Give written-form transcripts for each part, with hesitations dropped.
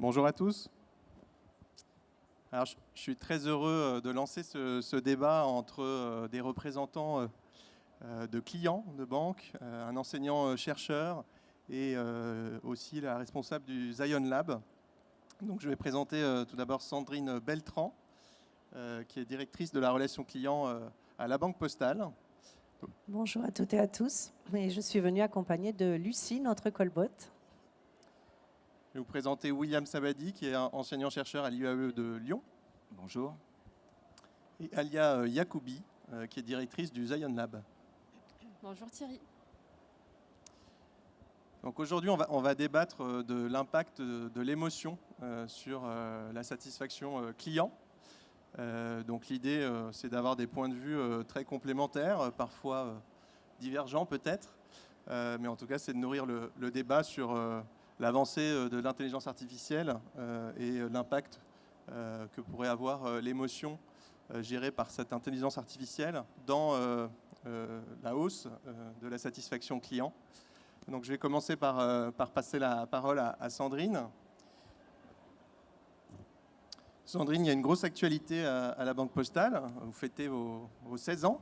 Bonjour à tous. Alors, je suis très heureux de lancer ce débat entre des représentants de clients de banques, un enseignant-chercheur et aussi la responsable du Zion Lab. Donc, je vais présenter tout d'abord Sandrine Beltran, qui est directrice de la relation client à la Banque Postale. Bonjour à toutes et à tous. Et je suis venue accompagnée de Lucie, notre colbot. Je vais vous présenter William Sabadi, qui est enseignant-chercheur à l'IAE de Lyon. Bonjour. Et Alia Yacoubi, qui est directrice du Zion Lab. Bonjour Thierry. Donc aujourd'hui, on va débattre de l'impact de l'émotion sur la satisfaction client. Donc l'idée, c'est d'avoir des points de vue très complémentaires, parfois divergents peut-être, mais en tout cas, c'est de nourrir le débat sur l'avancée de l'intelligence artificielle et l'impact que pourrait avoir l'émotion gérée par cette intelligence artificielle dans la hausse de la satisfaction client. Donc je vais commencer par passer la parole à Sandrine. Sandrine, il y a une grosse actualité à la Banque Postale. Vous fêtez vos 16 ans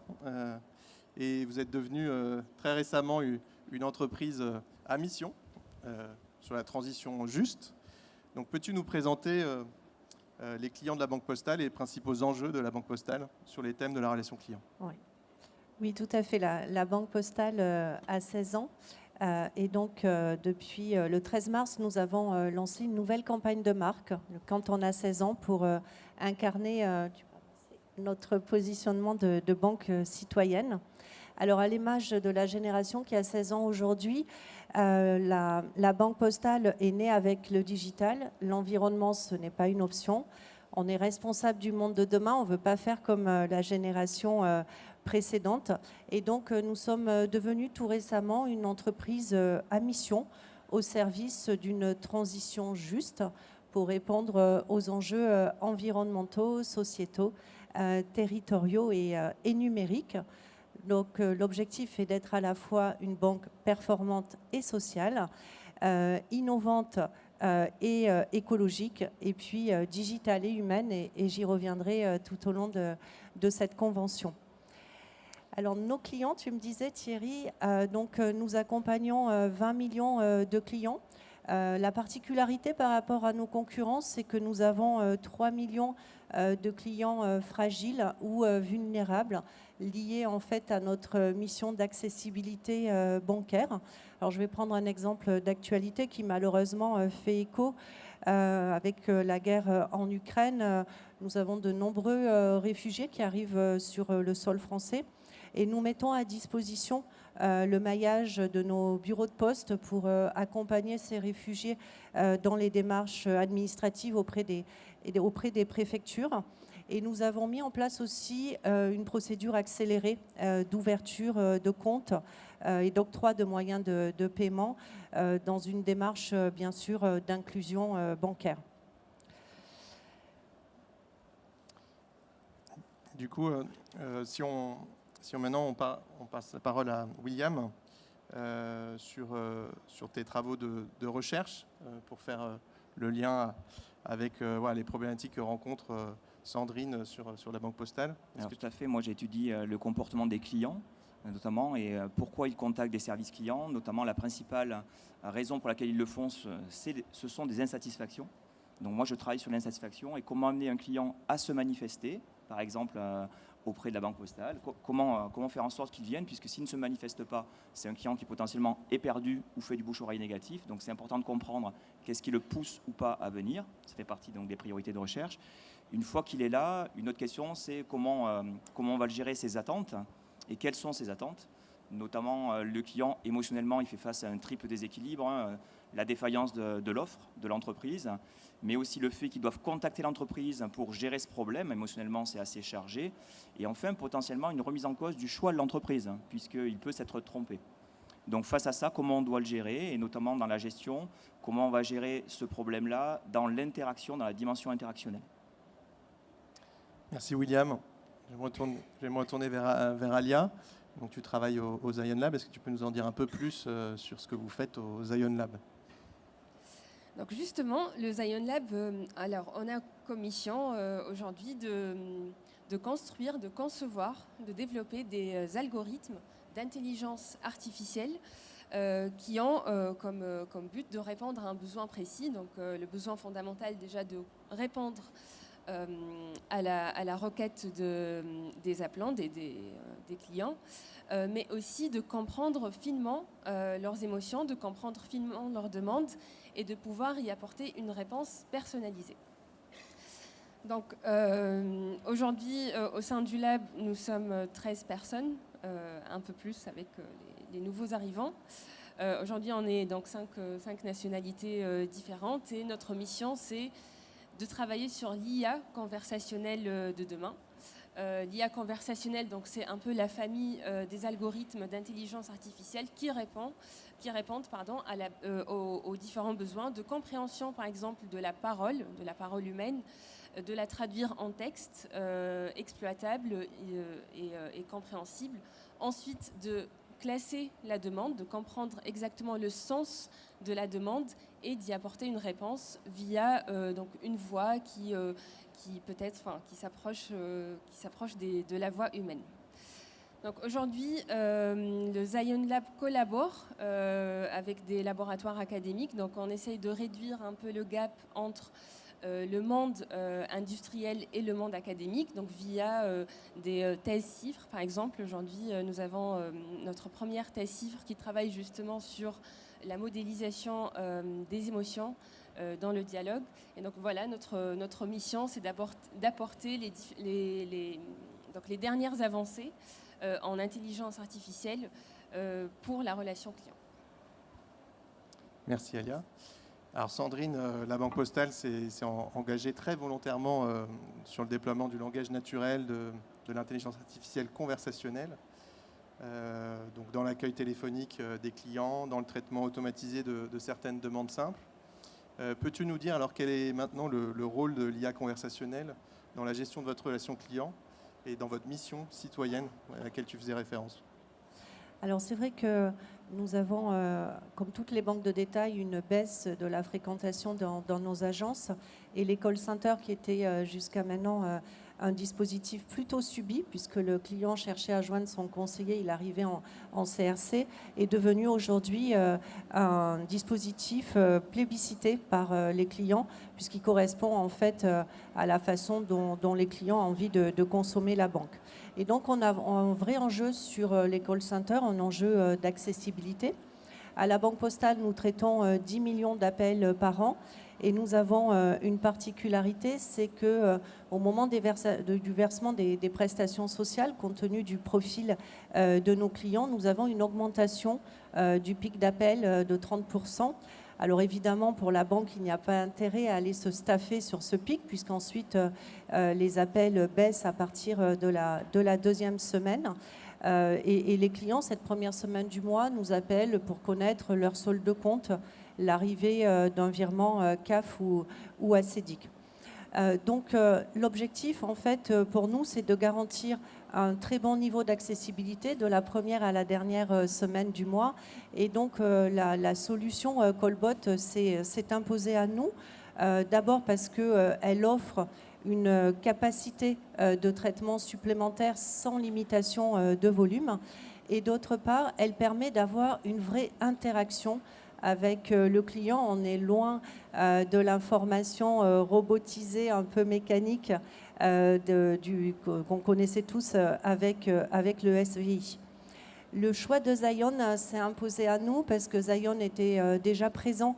et vous êtes devenue très récemment une entreprise à mission sur la transition juste. Donc peux-tu nous présenter les clients de la Banque Postale et les principaux enjeux de la Banque Postale sur les thèmes de la relation client? Oui, tout à fait. La Banque Postale a 16 ans. Et donc, depuis le 13 mars, nous avons lancé une nouvelle campagne de marque, Quand on a 16 ans, pour incarner notre positionnement de banque citoyenne. Alors, à l'image de la génération qui a 16 ans aujourd'hui, la Banque Postale est née avec le digital. L'environnement, ce n'est pas une option. On est responsable du monde de demain. On ne veut pas faire comme la génération précédente. Et donc, nous sommes devenus tout récemment une entreprise à mission au service d'une transition juste pour répondre aux enjeux environnementaux, sociétaux, territoriaux et numériques. Donc, l'objectif est d'être à la fois une banque performante et sociale, innovante et écologique, et puis digitale et humaine, et j'y reviendrai tout au long de cette convention. Alors, nos clients, tu me disais Thierry, nous accompagnons 20 millions de clients. La particularité par rapport à nos concurrents, c'est que nous avons 3 millions de clients fragiles ou vulnérables, liés en fait à notre mission d'accessibilité bancaire. Alors, je vais prendre un exemple d'actualité qui malheureusement fait écho. Avec la guerre en Ukraine, nous avons de nombreux réfugiés qui arrivent sur le sol français. Et nous mettons à disposition le maillage de nos bureaux de poste pour accompagner ces réfugiés dans les démarches administratives auprès des préfectures. Et nous avons mis en place aussi une procédure accélérée d'ouverture de compte et d'octroi de moyens de paiement dans une démarche, bien sûr, d'inclusion bancaire. Du coup, si maintenant on passe la parole à William sur tes travaux de recherche pour faire le lien avec les problématiques que rencontre Sandrine sur la Banque Postale. Alors, tout à fait. Moi, j'étudie le comportement des clients, notamment, et pourquoi ils contactent des services clients. Notamment, la principale raison pour laquelle ils le font, ce sont des insatisfactions. Donc, moi, je travaille sur l'insatisfaction et comment amener un client à se manifester, par exemple, auprès de la Banque Postale. Comment faire en sorte qu'il vienne, puisque s'il ne se manifeste pas, c'est un client qui potentiellement est perdu ou fait du bouche-oreille négatif. Donc, c'est important de comprendre qu'est-ce qui le pousse ou pas à venir. Ça fait partie donc des priorités de recherche. Une fois qu'il est là, une autre question, c'est comment on va le gérer, ses attentes, et quelles sont ses attentes. Notamment, le client, émotionnellement, il fait face à un triple déséquilibre, la défaillance de l'offre de l'entreprise, mais aussi le fait qu'ils doivent contacter l'entreprise pour gérer ce problème. Émotionnellement, c'est assez chargé. Et enfin, potentiellement, une remise en cause du choix de l'entreprise, puisqu'il peut s'être trompé. Donc, face à ça, comment on doit le gérer, et notamment dans la gestion, comment on va gérer ce problème-là dans l'interaction, dans la dimension interactionnelle. Merci William. Je vais me retourner vers Alia. Donc, tu travailles au Zion Lab. Est-ce que tu peux nous en dire un peu plus sur ce que vous faites au Zion Lab? Donc justement, le Zion Lab, alors on a comme mission aujourd'hui de construire, de concevoir, de développer des algorithmes d'intelligence artificielle qui ont comme but de répondre à un besoin précis. Donc le besoin fondamental déjà de répondre à la requête des appelants, des clients, mais aussi de comprendre finement leurs émotions, de comprendre finement leurs demandes et de pouvoir y apporter une réponse personnalisée. Donc aujourd'hui, au sein du lab, nous sommes 13 personnes, un peu plus avec les nouveaux arrivants. Aujourd'hui, on est donc 5 nationalités différentes et notre mission, c'est de travailler sur l'IA conversationnelle de demain. L'IA conversationnelle, donc c'est un peu la famille des algorithmes d'intelligence artificielle qui répondent aux différents besoins de compréhension, par exemple, de la parole humaine, de la traduire en texte exploitable et compréhensible. Ensuite, de classer la demande, de comprendre exactement le sens de la demande et d'y apporter une réponse via donc une voix qui s'approche de la voix humaine. Donc aujourd'hui, le Zion Lab collabore avec des laboratoires académiques. Donc on essaye de réduire un peu le gap entre le monde industriel et le monde académique, donc via des thèses chiffres. Par exemple, aujourd'hui, nous avons notre première thèse chiffre qui travaille justement sur la modélisation des émotions dans le dialogue. Et donc voilà, notre mission, c'est d'apporter les dernières avancées en intelligence artificielle pour la relation client. Merci Alia. Alors Sandrine, la Banque Postale s'est engagée très volontairement sur le déploiement du langage naturel, de l'intelligence artificielle conversationnelle, donc dans l'accueil téléphonique des clients, dans le traitement automatisé de certaines demandes simples. Peux-tu nous dire alors quel est maintenant le rôle de l'IA conversationnelle dans la gestion de votre relation client et dans votre mission citoyenne à laquelle tu faisais référence? Alors c'est vrai que nous avons, comme toutes les banques de détail, une baisse de la fréquentation dans nos agences et les call centers qui étaient jusqu'à maintenant un dispositif plutôt subi puisque le client cherchait à joindre son conseiller, il arrivait en CRC, est devenu aujourd'hui un dispositif plébiscité par les clients puisqu'il correspond en fait à la façon dont les clients ont envie de consommer la banque. Et donc, on a un vrai enjeu sur les call centers, un enjeu d'accessibilité. À la Banque Postale, nous traitons 10 millions d'appels par an et nous avons une particularité, c'est qu'au moment du versement des prestations sociales, compte tenu du profil de nos clients, nous avons une augmentation du pic d'appel de 30%. Alors évidemment, pour la banque, il n'y a pas intérêt à aller se staffer sur ce pic, puisqu'ensuite les appels baissent à partir de la deuxième semaine. Et les clients, cette première semaine du mois, nous appellent pour connaître leur solde de compte, l'arrivée d'un virement CAF ou ACEDIC. Donc l'objectif, en fait, pour nous, c'est de garantir un très bon niveau d'accessibilité de la première à la dernière semaine du mois. Et donc la solution Callbot s'est imposée à nous, d'abord parce qu'elle offre une capacité de traitement supplémentaire sans limitation de volume. Et d'autre part, elle permet d'avoir une vraie interaction avec le client. On est loin de l'information robotisée, un peu mécanique, qu'on connaissait tous avec le SVI. Le choix de Zion s'est imposé à nous parce que Zion était déjà présent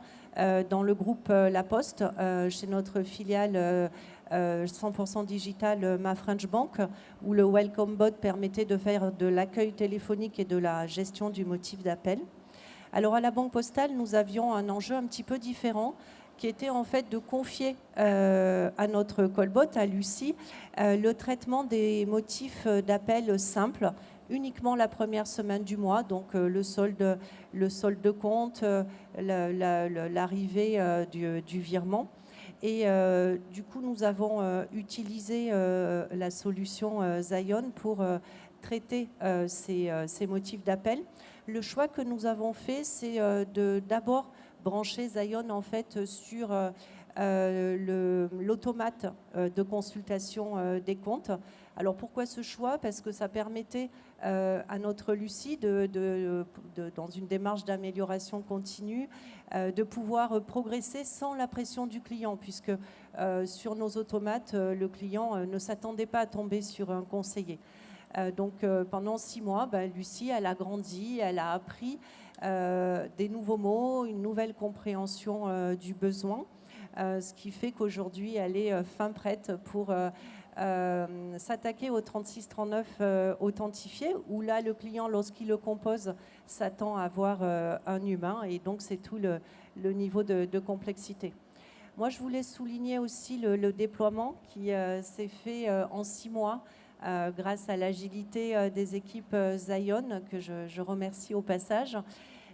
dans le groupe La Poste, chez notre filiale 100% digital Ma French Bank, où le Welcome Bot permettait de faire de l'accueil téléphonique et de la gestion du motif d'appel. Alors à la Banque Postale, nous avions un enjeu un petit peu différent qui était en fait de confier à notre callbot, à Lucie, le traitement des motifs d'appel simples, uniquement la première semaine du mois, donc le solde de compte, l'arrivée du virement. Et du coup, nous avons utilisé la solution Zion pour traiter ces motifs d'appel. Le choix que nous avons fait, c'est d'abord brancher Zion en fait sur l'automate de consultation des comptes. Alors pourquoi ce choix? Parce que ça permettait à notre Lucie, dans une démarche d'amélioration continue, de pouvoir progresser sans la pression du client, puisque sur nos automates, le client ne s'attendait pas à tomber sur un conseiller. Donc pendant 6 mois, Lucie, elle a grandi, elle a appris des nouveaux mots, une nouvelle compréhension du besoin, ce qui fait qu'aujourd'hui, elle est fin prête pour s'attaquer au 3639 authentifié, où là, le client, lorsqu'il le compose, s'attend à avoir un humain, et donc c'est tout le niveau de complexité. Moi, je voulais souligner aussi le déploiement qui s'est fait en 6 mois grâce à l'agilité des équipes Zion, que je remercie au passage,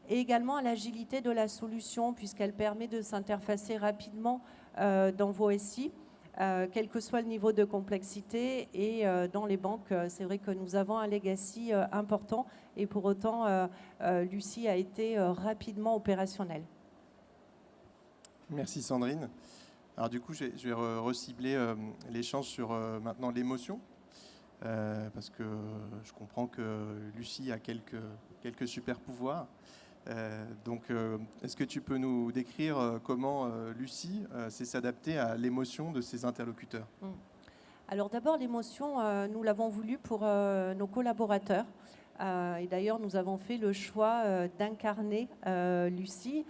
et également à l'agilité de la solution, puisqu'elle permet de s'interfacer rapidement dans vos SI, quel que soit le niveau de complexité. Et dans les banques, c'est vrai que nous avons un legacy important, et pour autant, Lucie a été rapidement opérationnelle. Merci Sandrine. Alors du coup, je vais recibler l'échange sur maintenant l'émotion, parce que je comprends que Lucie a quelques super pouvoirs. Donc, est-ce que tu peux nous décrire comment Lucie sait s'adapter à l'émotion de ses interlocuteurs? Alors d'abord, l'émotion, nous l'avons voulu pour nos collaborateurs. Et d'ailleurs, nous avons fait le choix d'incarner Lucie.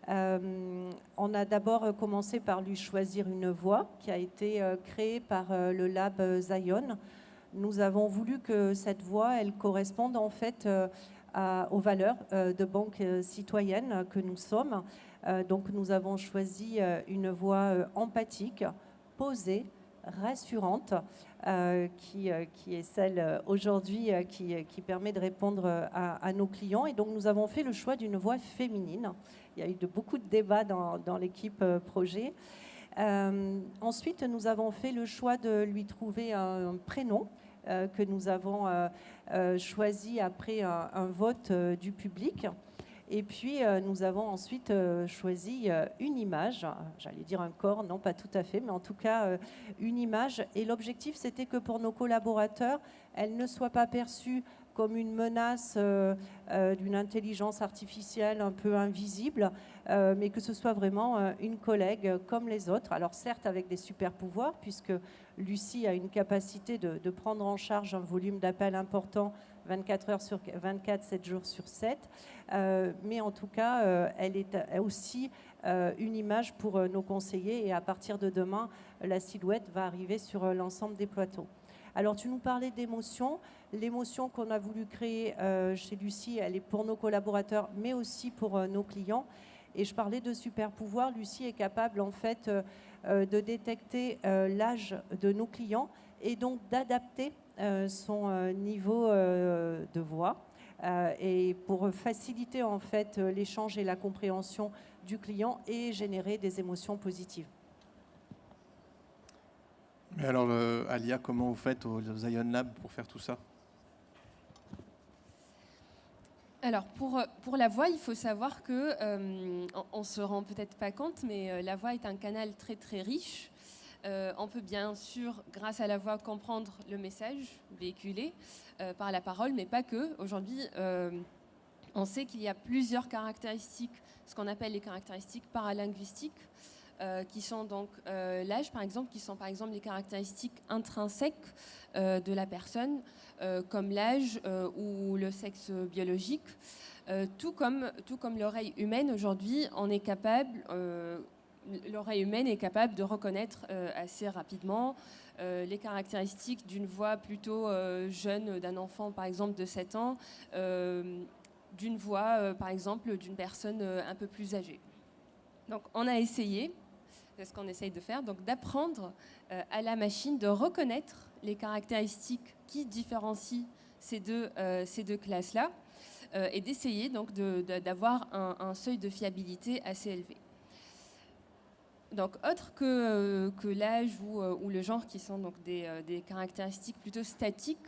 On a d'abord commencé par lui choisir une voix qui a été créée par le Lab Zion. Nous avons voulu que cette voix, elle corresponde en fait aux valeurs de banque citoyenne que nous sommes. Donc nous avons choisi une voix empathique, posée, rassurante, qui est celle aujourd'hui qui permet de répondre à nos clients. Et donc nous avons fait le choix d'une voix féminine. Il y a eu beaucoup de débats dans l'équipe projet. Ensuite, nous avons fait le choix de lui trouver un prénom que nous avons choisi après un vote du public. Et puis, nous avons ensuite choisi une image, j'allais dire un corps, non pas tout à fait, mais en tout cas une image. Et l'objectif, c'était que pour nos collaborateurs, elle ne soit pas perçue comme une menace d'une intelligence artificielle un peu invisible, mais que ce soit vraiment une collègue comme les autres. Alors certes avec des super pouvoirs, puisque Lucie a une capacité de prendre en charge un volume d'appels important 24 heures sur 24, 7 jours sur 7, mais en tout cas, elle est aussi une image pour nos conseillers, et à partir de demain, la silhouette va arriver sur l'ensemble des plateaux. Alors, tu nous parlais d'émotion. L'émotion qu'on a voulu créer chez Lucie, elle est pour nos collaborateurs, mais aussi pour nos clients. Et je parlais de super pouvoir. Lucie est capable, en fait, de détecter l'âge de nos clients et donc d'adapter son niveau de voix. Et pour faciliter, en fait, l'échange et la compréhension du client et générer des émotions positives. Mais alors, Alia, comment vous faites au Zion Lab pour faire tout ça? Alors, pour la voix, il faut savoir que, on ne se rend peut-être pas compte, mais la voix est un canal très très riche. On peut bien sûr, grâce à la voix, comprendre le message véhiculé par la parole, mais pas que. Aujourd'hui, on sait qu'il y a plusieurs caractéristiques, ce qu'on appelle les caractéristiques paralinguistiques, qui sont donc l'âge, par exemple, qui sont par exemple les caractéristiques intrinsèques de la personne, comme l'âge ou le sexe biologique. Tout comme l'oreille humaine, aujourd'hui, on est capable... l'oreille humaine est capable de reconnaître assez rapidement les caractéristiques d'une voix plutôt jeune d'un enfant, par exemple, de 7 ans, d'une voix, par exemple, d'une personne un peu plus âgée. Donc, on a essayé, c'est ce qu'on essaye de faire, donc d'apprendre à la machine de reconnaître les caractéristiques qui différencient ces deux classes-là et d'essayer donc d'avoir un seuil de fiabilité assez élevé. Donc, autre que l'âge ou le genre, qui sont donc des caractéristiques plutôt statiques,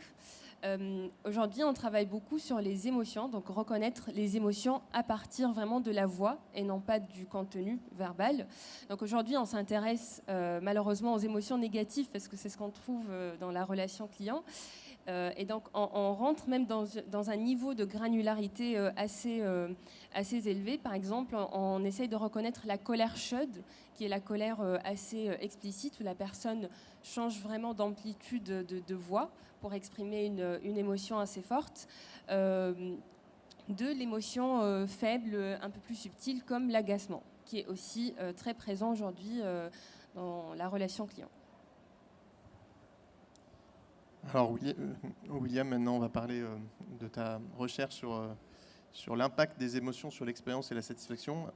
Aujourd'hui, on travaille beaucoup sur les émotions, donc reconnaître les émotions à partir vraiment de la voix et non pas du contenu verbal. Donc aujourd'hui, on s'intéresse malheureusement aux émotions négatives parce que c'est ce qu'on trouve dans la relation client. Et donc, on rentre même dans un niveau de granularité assez élevé. Par exemple, on essaye de reconnaître la colère chaude, qui est la colère assez explicite, où la personne change vraiment d'amplitude de voix pour exprimer une émotion assez forte. De l'émotion faible, un peu plus subtile, comme l'agacement, qui est aussi très présent aujourd'hui dans la relation client. Alors William, maintenant on va parler de ta recherche sur l'impact des émotions sur l'expérience et la satisfaction.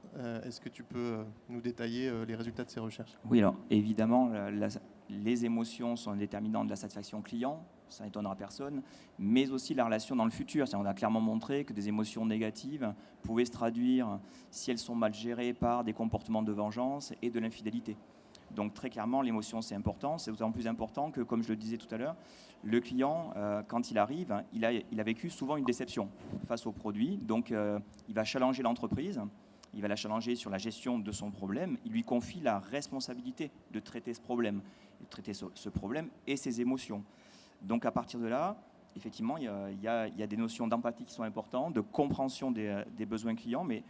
Est-ce que tu peux nous détailler les résultats de ces recherches? Oui, alors évidemment, les émotions sont déterminantes de la satisfaction client, ça n'étonnera personne, mais aussi la relation dans le futur. On a clairement montré que des émotions négatives pouvaient se traduire, si elles sont mal gérées, par des comportements de vengeance et de l'infidélité. Donc très clairement, l'émotion, c'est important. C'est d'autant plus important que, comme je le disais tout à l'heure, le client, quand il arrive, il a vécu souvent une déception face au produit. Donc il va challenger l'entreprise, il va la challenger sur la gestion de son problème. Il lui confie la responsabilité de traiter ce problème, de traiter ce problème et ses émotions. Donc à partir de là, effectivement, il y a des notions d'empathie qui sont importantes, de compréhension des besoins clients, mais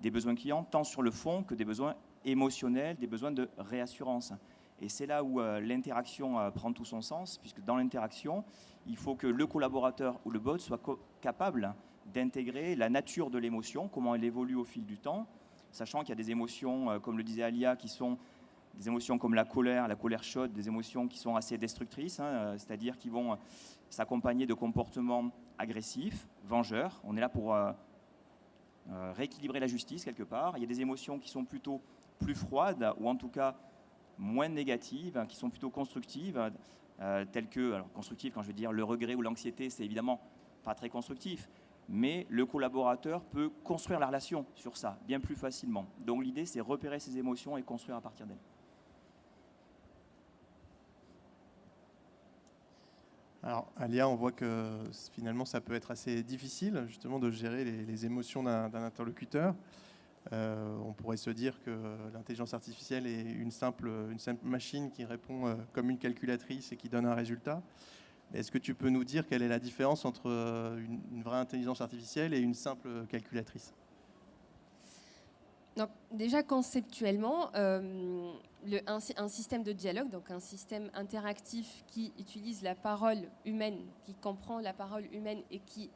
des besoins clients tant sur le fond que des besoins émotionnels, des besoins de réassurance. Et c'est là où l'interaction prend tout son sens, puisque dans l'interaction, il faut que le collaborateur ou le bot soit capable d'intégrer la nature de l'émotion, comment elle évolue au fil du temps, sachant qu'il y a des émotions, comme le disait Alia, qui sont des émotions comme la colère chaude, des émotions qui sont assez destructrices, c'est-à-dire qui vont s'accompagner de comportements agressifs, vengeurs. On est là pour rééquilibrer la justice quelque part. Il y a des émotions qui sont plutôt plus froides, ou en tout cas moins négatives, qui sont plutôt constructives, telles que, alors constructives quand je veux dire le regret ou l'anxiété, c'est évidemment pas très constructif, mais le collaborateur peut construire la relation sur ça bien plus facilement. Donc l'idée, c'est repérer ses émotions et construire à partir d'elles. Alors, Alia, on voit que finalement, ça peut être assez difficile, justement, de gérer les émotions d'un interlocuteur. On pourrait se dire que l'intelligence artificielle est une simple machine qui répond comme une calculatrice et qui donne un résultat. Est-ce que tu peux nous dire quelle est la différence entre une vraie intelligence artificielle et une simple calculatrice? Donc, déjà conceptuellement, un système de dialogue, donc un système interactif qui utilise la parole humaine, qui comprend la parole humaine et qui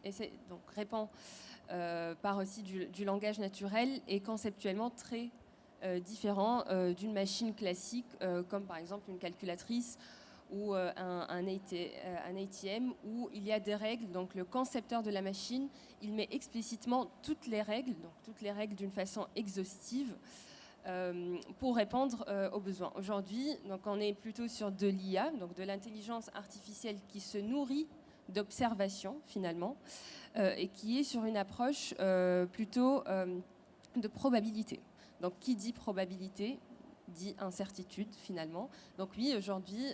donc répond par aussi du langage naturel, est conceptuellement très différent d'une machine classique, comme par exemple une calculatrice ou un ATM, où il y a des règles. Donc le concepteur de la machine, il met explicitement toutes les règles d'une façon exhaustive pour répondre aux besoins. Aujourd'hui, donc on est plutôt sur de l'IA, donc de l'intelligence artificielle qui se nourrit d'observation finalement, et qui est sur une approche plutôt de probabilité. Donc qui dit probabilité dit incertitude finalement. Donc oui, aujourd'hui,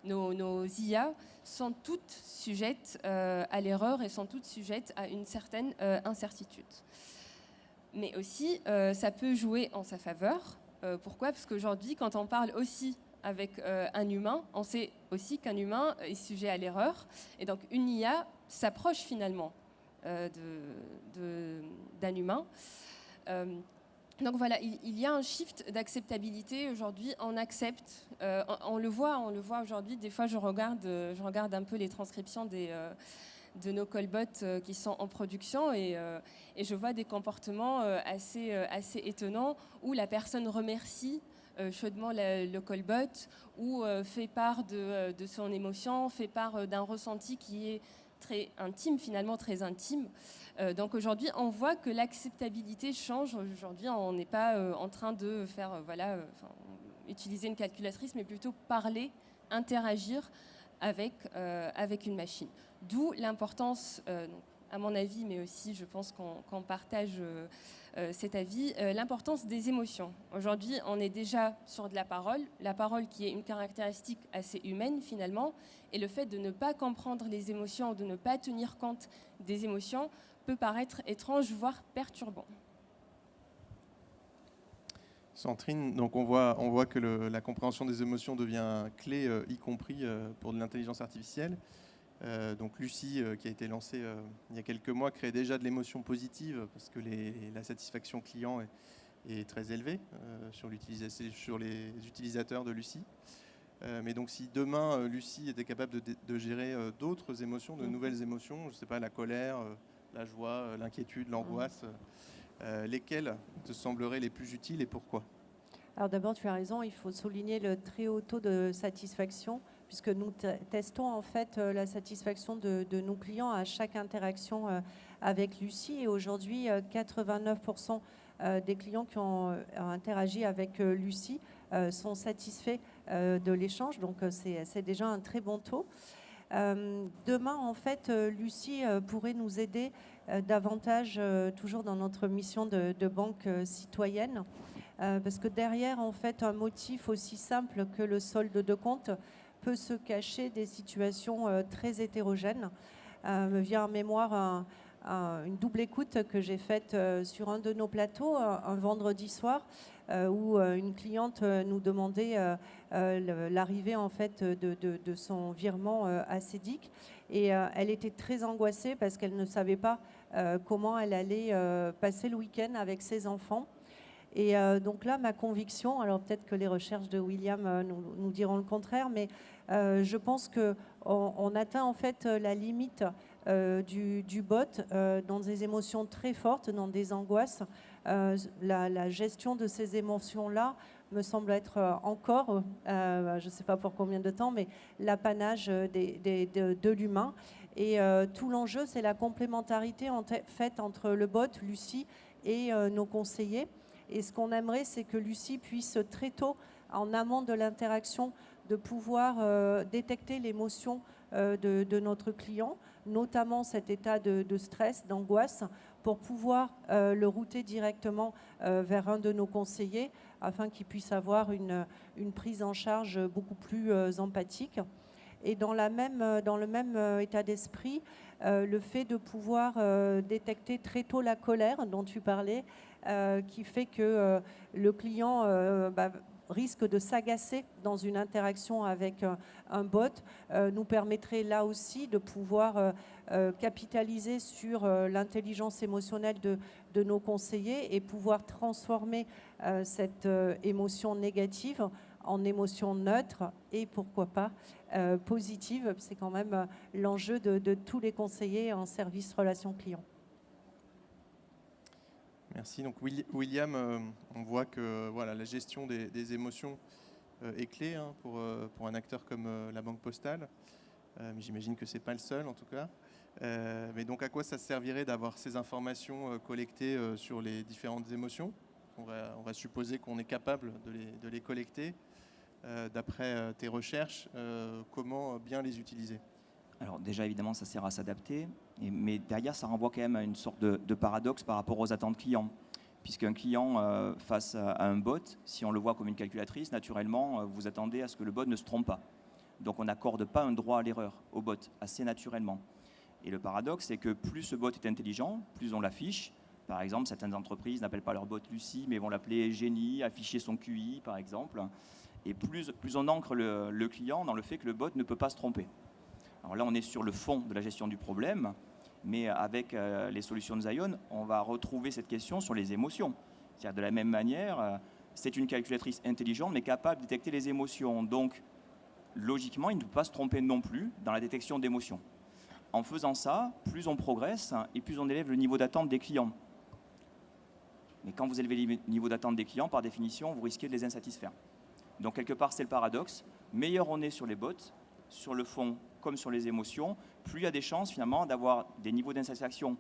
nos IA sont toutes sujettes à l'erreur et sont toutes sujettes à une certaine incertitude. Mais aussi, ça peut jouer en sa faveur. Pourquoi? Parce qu'aujourd'hui, quand on parle aussi avec un humain, on sait aussi qu'un humain est sujet à l'erreur. Et donc une IA s'approche finalement d'un humain. Donc voilà, il y a un shift d'acceptabilité aujourd'hui. On accepte, on le voit aujourd'hui. Des fois, je regarde un peu les transcriptions de nos callbots qui sont en production et je vois des comportements assez étonnants où la personne remercie chaudement le callbot ou fait part de son émotion, fait part d'un ressenti qui est très intime, finalement très intime. Donc aujourd'hui, on voit que l'acceptabilité change. Aujourd'hui, on n'est pas en train de faire utiliser une calculatrice, mais plutôt parler, interagir avec une machine. D'où l'importance à mon avis, mais aussi je pense qu'on partage cet avis, l'importance des émotions. Aujourd'hui, on est déjà sur de la parole qui est une caractéristique assez humaine finalement, et le fait de ne pas comprendre les émotions ou de ne pas tenir compte des émotions peut paraître étrange, voire perturbant. Sandrine, donc on voit que la compréhension des émotions devient clé, y compris pour de l'intelligence artificielle. Donc Lucie, qui a été lancée il y a quelques mois, crée déjà de l'émotion positive parce que la satisfaction client est très élevée sur les utilisateurs de Lucie. Mais donc si demain Lucie était capable de gérer d'autres émotions, de nouvelles émotions, je ne sais pas, la colère, la joie, l'inquiétude, l'angoisse, lesquelles te sembleraient les plus utiles et pourquoi? Alors d'abord, tu as raison, il faut souligner le très haut taux de satisfaction, puisque nous testons en fait la satisfaction de nos clients à chaque interaction avec Lucie. Et aujourd'hui, 89% des clients qui ont interagi avec Lucie sont satisfaits de l'échange, donc c'est déjà un très bon taux. Demain, en fait, Lucie pourrait nous aider davantage, toujours dans notre mission de banque citoyenne, parce que derrière, en fait, un motif aussi simple que le solde de compte peut se cacher des situations très hétérogènes. Me vient en mémoire une double écoute que j'ai faite sur un de nos plateaux un vendredi soir, où une cliente nous demandait l'arrivée en fait de son virement à Cédic, et elle était très angoissée parce qu'elle ne savait pas comment elle allait passer le week-end avec ses enfants. Et donc là, ma conviction, alors peut-être que les recherches de William nous diront le contraire, mais je pense qu'on atteint en fait la limite du bot dans des émotions très fortes, dans des angoisses. La gestion de ces émotions-là me semble être encore, je ne sais pas pour combien de temps, mais l'apanage de l'humain. Et tout l'enjeu, c'est la complémentarité en fait entre le bot, Lucie, et nos conseillers. Et ce qu'on aimerait, c'est que Lucie puisse très tôt, en amont de l'interaction, de pouvoir détecter l'émotion de notre client, notamment cet état de stress, d'angoisse, pour pouvoir le router directement vers un de nos conseillers, afin qu'il puisse avoir une prise en charge beaucoup plus empathique. Et dans le même état d'esprit, le fait de pouvoir détecter très tôt la colère dont tu parlais, qui fait que le client risque de s'agacer dans une interaction avec un bot, nous permettrait là aussi de pouvoir capitaliser sur l'intelligence émotionnelle de nos conseillers et pouvoir transformer cette émotion négative en émotion neutre et pourquoi pas positive. C'est quand même l'enjeu de tous les conseillers en service relations clients. Merci. Donc William, on voit que voilà, la gestion des émotions est clé pour un acteur comme la Banque Postale. Mais j'imagine que ce n'est pas le seul en tout cas. Mais donc à quoi ça servirait d'avoir ces informations collectées sur les différentes émotions? On va supposer qu'on est capable de les collecter. D'après tes recherches, comment bien les utiliser? Alors déjà, évidemment, ça sert à s'adapter, mais derrière, ça renvoie quand même à une sorte de paradoxe par rapport aux attentes clients. Puisqu'un client face à un bot, si on le voit comme une calculatrice, naturellement, vous attendez à ce que le bot ne se trompe pas. Donc on n'accorde pas un droit à l'erreur au bot, assez naturellement. Et le paradoxe, c'est que plus ce bot est intelligent, plus on l'affiche. Par exemple, certaines entreprises n'appellent pas leur bot Lucie, mais vont l'appeler Génie, afficher son QI, par exemple. Et plus on ancre le client dans le fait que le bot ne peut pas se tromper. Alors là, on est sur le fond de la gestion du problème, mais avec les solutions de Zion, on va retrouver cette question sur les émotions. C'est-à-dire de la même manière, c'est une calculatrice intelligente, mais capable de détecter les émotions. Donc, logiquement, il ne peut pas se tromper non plus dans la détection d'émotions. En faisant ça, plus on progresse et plus on élève le niveau d'attente des clients. Mais quand vous élevez le niveau d'attente des clients, par définition, vous risquez de les insatisfaire. Donc, quelque part, c'est le paradoxe. Meilleur on est sur les bots, sur le fond comme sur les émotions, plus il y a des chances, finalement, d'avoir des niveaux d'insatisfaction,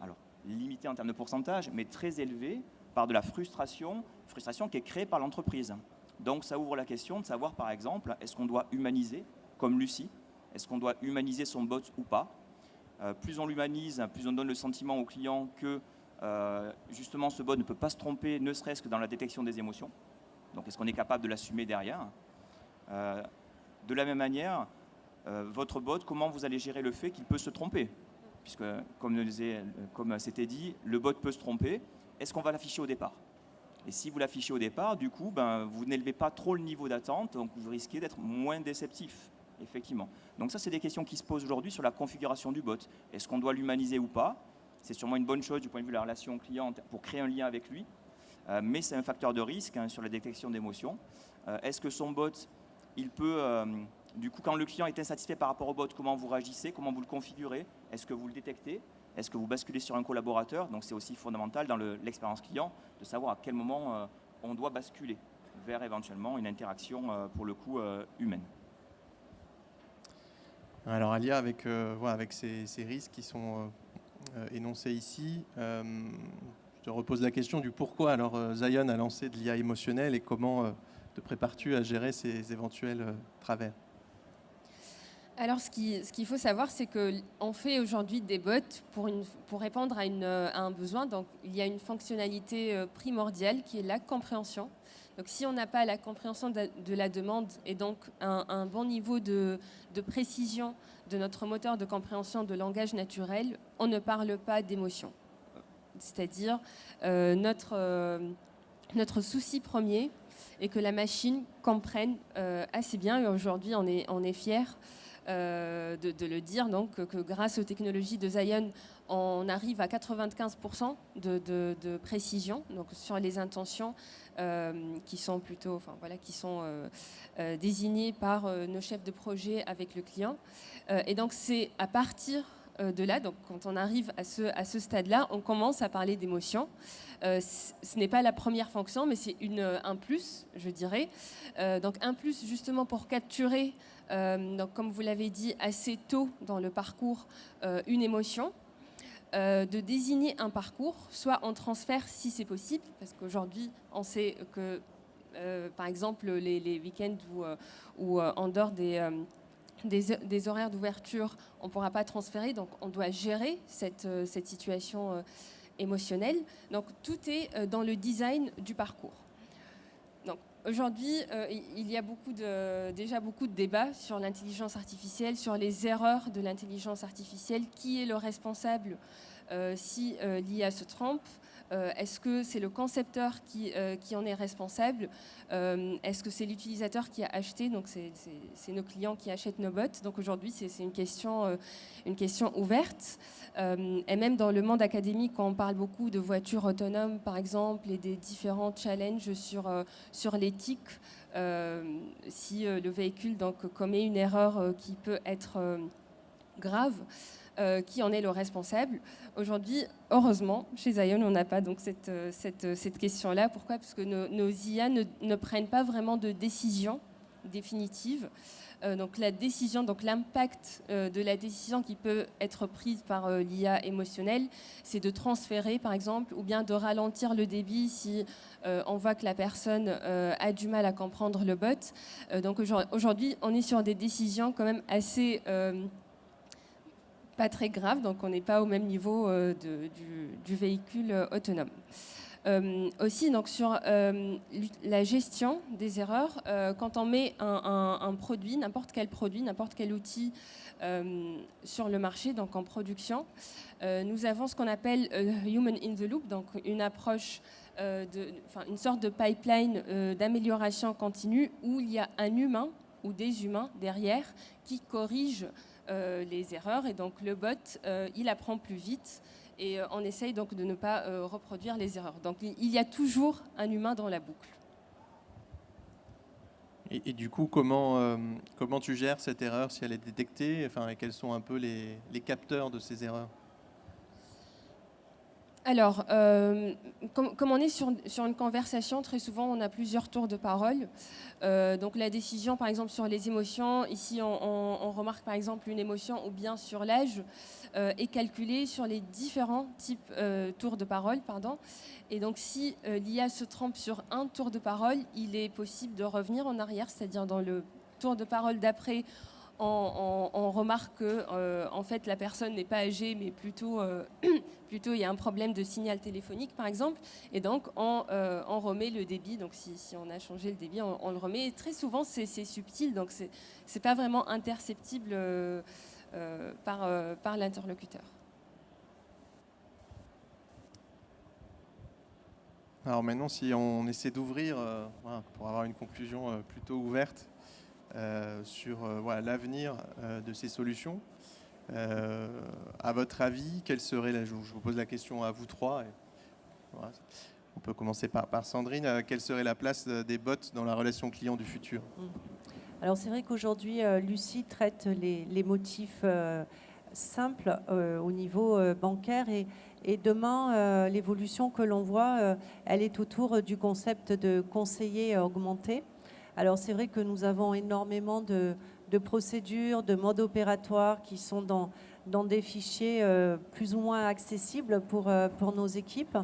alors limités en termes de pourcentage, mais très élevés par de la frustration qui est créée par l'entreprise. Donc, ça ouvre la question de savoir, par exemple, est-ce qu'on doit humaniser, comme Lucie, est-ce qu'on doit humaniser son bot ou pas? plus on l'humanise, plus on donne le sentiment au client que justement ce bot ne peut pas se tromper, ne serait-ce que dans la détection des émotions. Donc est-ce qu'on est capable de l'assumer derrière? De la même manière, votre bot, comment vous allez gérer le fait qu'il peut se tromper? Puisque, comme c'était dit, le bot peut se tromper. Est-ce qu'on va l'afficher au départ? Et si vous l'affichez au départ, du coup, vous n'élevez pas trop le niveau d'attente, donc vous risquez d'être moins déceptif, effectivement. Donc ça, c'est des questions qui se posent aujourd'hui sur la configuration du bot. Est-ce qu'on doit l'humaniser ou pas? C'est sûrement une bonne chose du point de vue de la relation client pour créer un lien avec lui, mais c'est un facteur de risque sur la détection d'émotions. Est-ce que son bot, il peut... du coup, quand le client est insatisfait par rapport au bot, comment vous réagissez? Comment vous le configurez? Est-ce que vous le détectez? Est-ce que vous basculez sur un collaborateur? Donc c'est aussi fondamental dans l'expérience client de savoir à quel moment on doit basculer vers éventuellement une interaction, pour le coup, humaine. Alors Alia, avec ces risques qui sont énoncés ici, je te repose la question du pourquoi alors Zion a lancé de l'IA émotionnelle et comment te prépares-tu à gérer ces éventuels travers? Alors, ce qu'il faut savoir, c'est qu'on fait aujourd'hui des bots pour répondre à un besoin. Donc, il y a une fonctionnalité primordiale qui est la compréhension. Donc, si on n'a pas la compréhension de la demande et donc un bon niveau de précision de notre moteur de compréhension de langage naturel, on ne parle pas d'émotion. C'est-à-dire, notre souci premier est que la machine comprenne assez bien. Et aujourd'hui, on est fiers de le dire, donc, que grâce aux technologies de Zion, on arrive à 95% de précision, donc sur les intentions qui sont plutôt, qui sont désignées par nos chefs de projet avec le client. Et donc c'est à partir de là, donc quand on arrive à ce stade-là, on commence à parler d'émotion. Ce n'est pas la première fonction, mais c'est un plus, je dirais. Donc un plus justement pour capturer, donc comme vous l'avez dit, assez tôt dans le parcours, une émotion. De désigner un parcours, soit en transfert si c'est possible, parce qu'aujourd'hui on sait que par exemple les week-ends ou en dehors des horaires d'ouverture, on ne pourra pas transférer, donc on doit gérer cette situation émotionnelle. Donc tout est dans le design du parcours. Donc aujourd'hui, il y a déjà beaucoup de débats sur l'intelligence artificielle, sur les erreurs de l'intelligence artificielle. Qui est le responsable si l'IA se trompe? Est-ce que c'est le concepteur qui en est responsable? Est-ce que c'est l'utilisateur qui a acheté? Donc c'est nos clients qui achètent nos bots. Donc aujourd'hui, c'est une question ouverte. Et même dans le monde académique, quand on parle beaucoup de voitures autonomes, par exemple, et des différents challenges sur l'éthique, si le véhicule donc commet une erreur qui peut être grave, qui en est le responsable? Aujourd'hui, heureusement, chez Zion, on n'a pas donc cette question-là. Pourquoi? Parce que nos IA ne prennent pas vraiment de décision définitive. Donc la décision, donc l'impact de la décision qui peut être prise par l'IA émotionnelle, c'est de transférer, par exemple, ou bien de ralentir le débit si on voit que la personne a du mal à comprendre le bot. Donc aujourd'hui, on est sur des décisions quand même assez pas très grave, donc on n'est pas au même niveau du véhicule autonome. Aussi, donc sur la gestion des erreurs, quand on met un produit, n'importe quel outil sur le marché, donc en production, nous avons ce qu'on appelle Human in the Loop, donc une approche, une sorte de pipeline d'amélioration continue où il y a un humain ou des humains derrière qui corrigent les erreurs, et donc le bot il apprend plus vite et on essaye donc de ne pas reproduire les erreurs. Donc il y a toujours un humain dans la boucle. Et du coup, comment tu gères cette erreur si elle est détectée, et quels sont un peu les capteurs de ces erreurs? Alors, comme on est sur une conversation, très souvent on a plusieurs tours de parole. Donc la décision, par exemple, sur les émotions, ici on remarque par exemple une émotion, ou bien sur l'âge, est calculée sur les différents types tours de parole. Et donc si l'IA se trompe sur un tour de parole, il est possible de revenir en arrière, c'est-à-dire dans le tour de parole d'après, on remarque que en fait, la personne n'est pas âgée, mais plutôt, plutôt il y a un problème de signal téléphonique, par exemple. Et donc, on remet le débit. Donc, si on a changé le débit, on le remet. Et très souvent, c'est subtil, donc c'est pas vraiment imperceptible par l'interlocuteur. Alors maintenant, si on essaie d'ouvrir voilà, pour avoir une conclusion plutôt ouverte sur voilà, l'avenir de ces solutions, à votre avis, quelle serait, je vous pose la question à vous trois, et, voilà, on peut commencer par Sandrine, quelle serait la place des bots dans la relation client du futur? Alors c'est vrai qu'aujourd'hui, Lucie traite les motifs simples au niveau bancaire et demain, l'évolution que l'on voit, elle est autour du concept de conseiller augmenté. Alors c'est vrai que nous avons énormément de procédures, de modes opératoires qui sont dans des fichiers plus ou moins accessibles pour nos équipes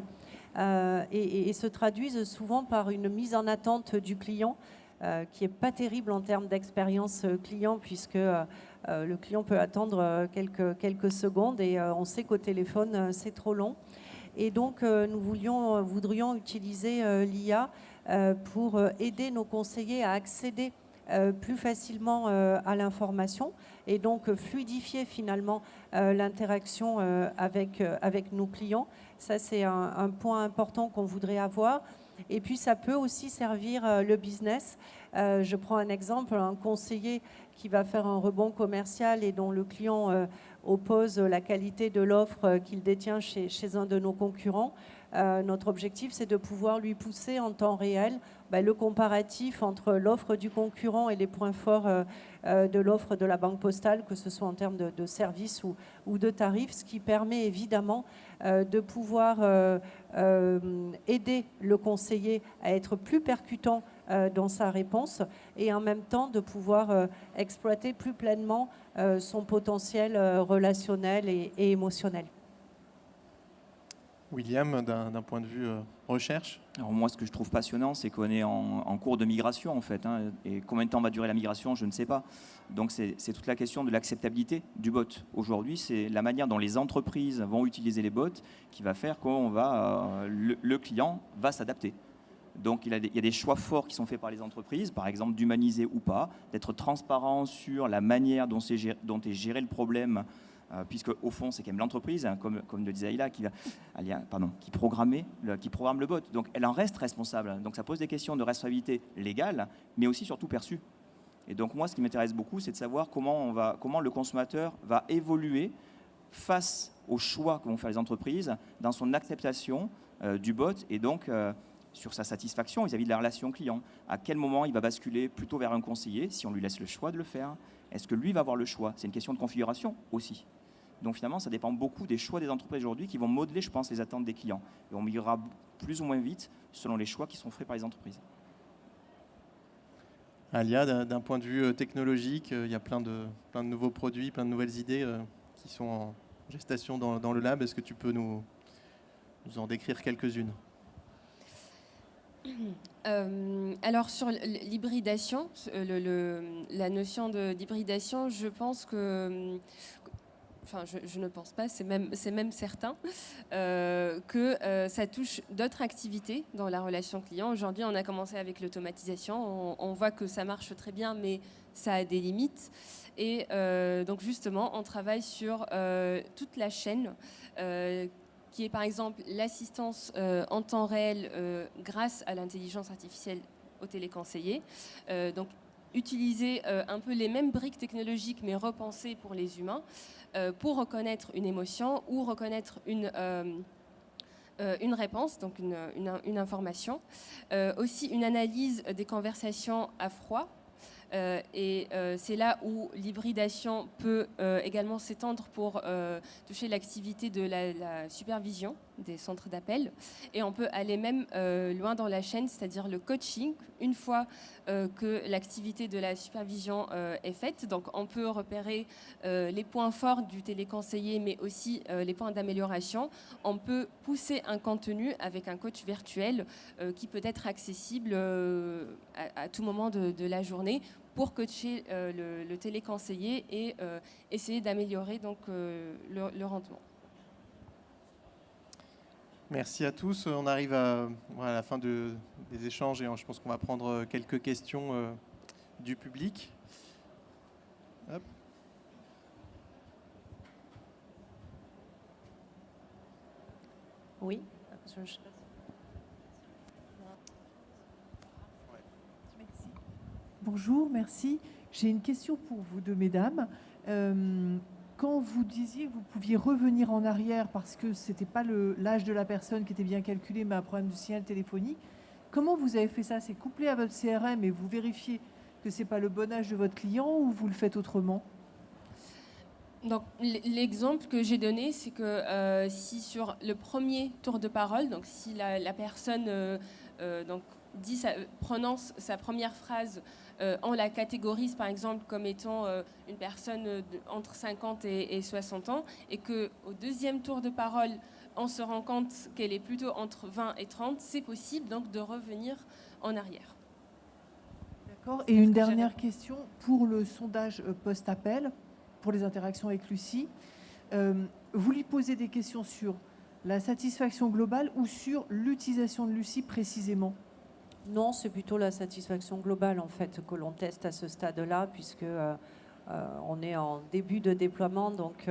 et se traduisent souvent par une mise en attente du client qui n'est pas terrible en termes d'expérience client puisque le client peut attendre quelques secondes et on sait qu'au téléphone c'est trop long. Et donc nous voudrions utiliser l'IA pour aider nos conseillers à accéder plus facilement à l'information et donc fluidifier finalement l'interaction avec nos clients. Ça c'est un point important qu'on voudrait avoir. Et puis ça peut aussi servir le business. Je prends un exemple, un conseiller qui va faire un rebond commercial et dont le client oppose la qualité de l'offre qu'il détient chez un de nos concurrents. Notre objectif, c'est de pouvoir lui pousser en temps réel le comparatif entre l'offre du concurrent et les points forts de l'offre de la Banque Postale, que ce soit en termes de services ou de tarifs, ce qui permet évidemment de pouvoir aider le conseiller à être plus percutant dans sa réponse et en même temps de pouvoir exploiter plus pleinement son potentiel relationnel et émotionnel. William, d'un point de vue recherche? Alors moi, ce que je trouve passionnant, c'est qu'on est en cours de migration, en fait. Hein, et combien de temps va durer la migration, je ne sais pas. Donc, c'est toute la question de l'acceptabilité du bot. Aujourd'hui, c'est la manière dont les entreprises vont utiliser les bots qui va faire que le client va s'adapter. Donc, il y a des choix forts qui sont faits par les entreprises, par exemple d'humaniser ou pas, d'être transparent sur la manière dont est géré le problème, puisque au fond, c'est quand même l'entreprise, hein, comme le disait Ayla, qui programme le bot. Donc, elle en reste responsable. Donc, ça pose des questions de responsabilité légale, mais aussi surtout perçue. Et donc, moi, ce qui m'intéresse beaucoup, c'est de savoir comment le consommateur va évoluer face aux choix que vont faire les entreprises dans son acceptation du bot et donc sur sa satisfaction vis-à-vis de la relation client. À quel moment il va basculer plutôt vers un conseiller, si on lui laisse le choix de le faire? Est-ce que lui va avoir le choix? C'est une question de configuration aussi. Donc finalement, ça dépend beaucoup des choix des entreprises aujourd'hui qui vont modeler, je pense, les attentes des clients. Et on migrera plus ou moins vite selon les choix qui sont faits par les entreprises. Alia, d'un point de vue technologique, il y a plein de nouveaux produits, plein de nouvelles idées qui sont en gestation dans le lab. Est-ce que tu peux nous en décrire quelques-unes? Alors sur l'hybridation, la notion d'hybridation, je pense que... Enfin, je ne pense pas, c'est même certain que ça touche d'autres activités dans la relation client. Aujourd'hui, on a commencé avec l'automatisation. On voit que ça marche très bien, mais ça a des limites. Et donc, justement, on travaille sur toute la chaîne qui est, par exemple, l'assistance en temps réel grâce à l'intelligence artificielle au téléconseiller. Donc, utiliser un peu les mêmes briques technologiques, mais repensées pour les humains, pour reconnaître une émotion ou reconnaître une réponse, donc une information. Aussi une analyse des conversations à froid. C'est là où l'hybridation peut également s'étendre pour toucher l'activité de la supervision des centres d'appel. Et on peut aller même loin dans la chaîne, c'est-à-dire le coaching, une fois que l'activité de la supervision est faite. Donc on peut repérer les points forts du téléconseiller, mais aussi les points d'amélioration. On peut pousser un contenu avec un coach virtuel qui peut être accessible à tout moment de la journée pour coacher le téléconseiller et essayer d'améliorer donc le rendement. Merci à tous. On arrive à la fin des échanges et je pense qu'on va prendre quelques questions du public. Hop. Oui. Bonjour, merci. J'ai une question pour vous deux, mesdames. Quand vous disiez que vous pouviez revenir en arrière parce que ce n'était pas l'âge de la personne qui était bien calculé, mais un problème de signal téléphonique, comment vous avez fait ça? C'est couplé à votre CRM et vous vérifiez que ce n'est pas le bon âge de votre client ou vous le faites autrement? Donc, l'exemple que j'ai donné, c'est que si sur le premier tour de parole, donc si la personne donc prononce sa première phrase, on la catégorise par exemple comme étant une personne entre 50 et 60 ans, et qu'au deuxième tour de parole, on se rend compte qu'elle est plutôt entre 20 et 30, c'est possible donc de revenir en arrière. D'accord. Et une dernière question pour le sondage post-appel, pour les interactions avec Lucie. Vous lui posez des questions sur la satisfaction globale ou sur l'utilisation de Lucie précisément? Non, c'est plutôt la satisfaction globale en fait que l'on teste à ce stade-là, puisque on est en début de déploiement. Donc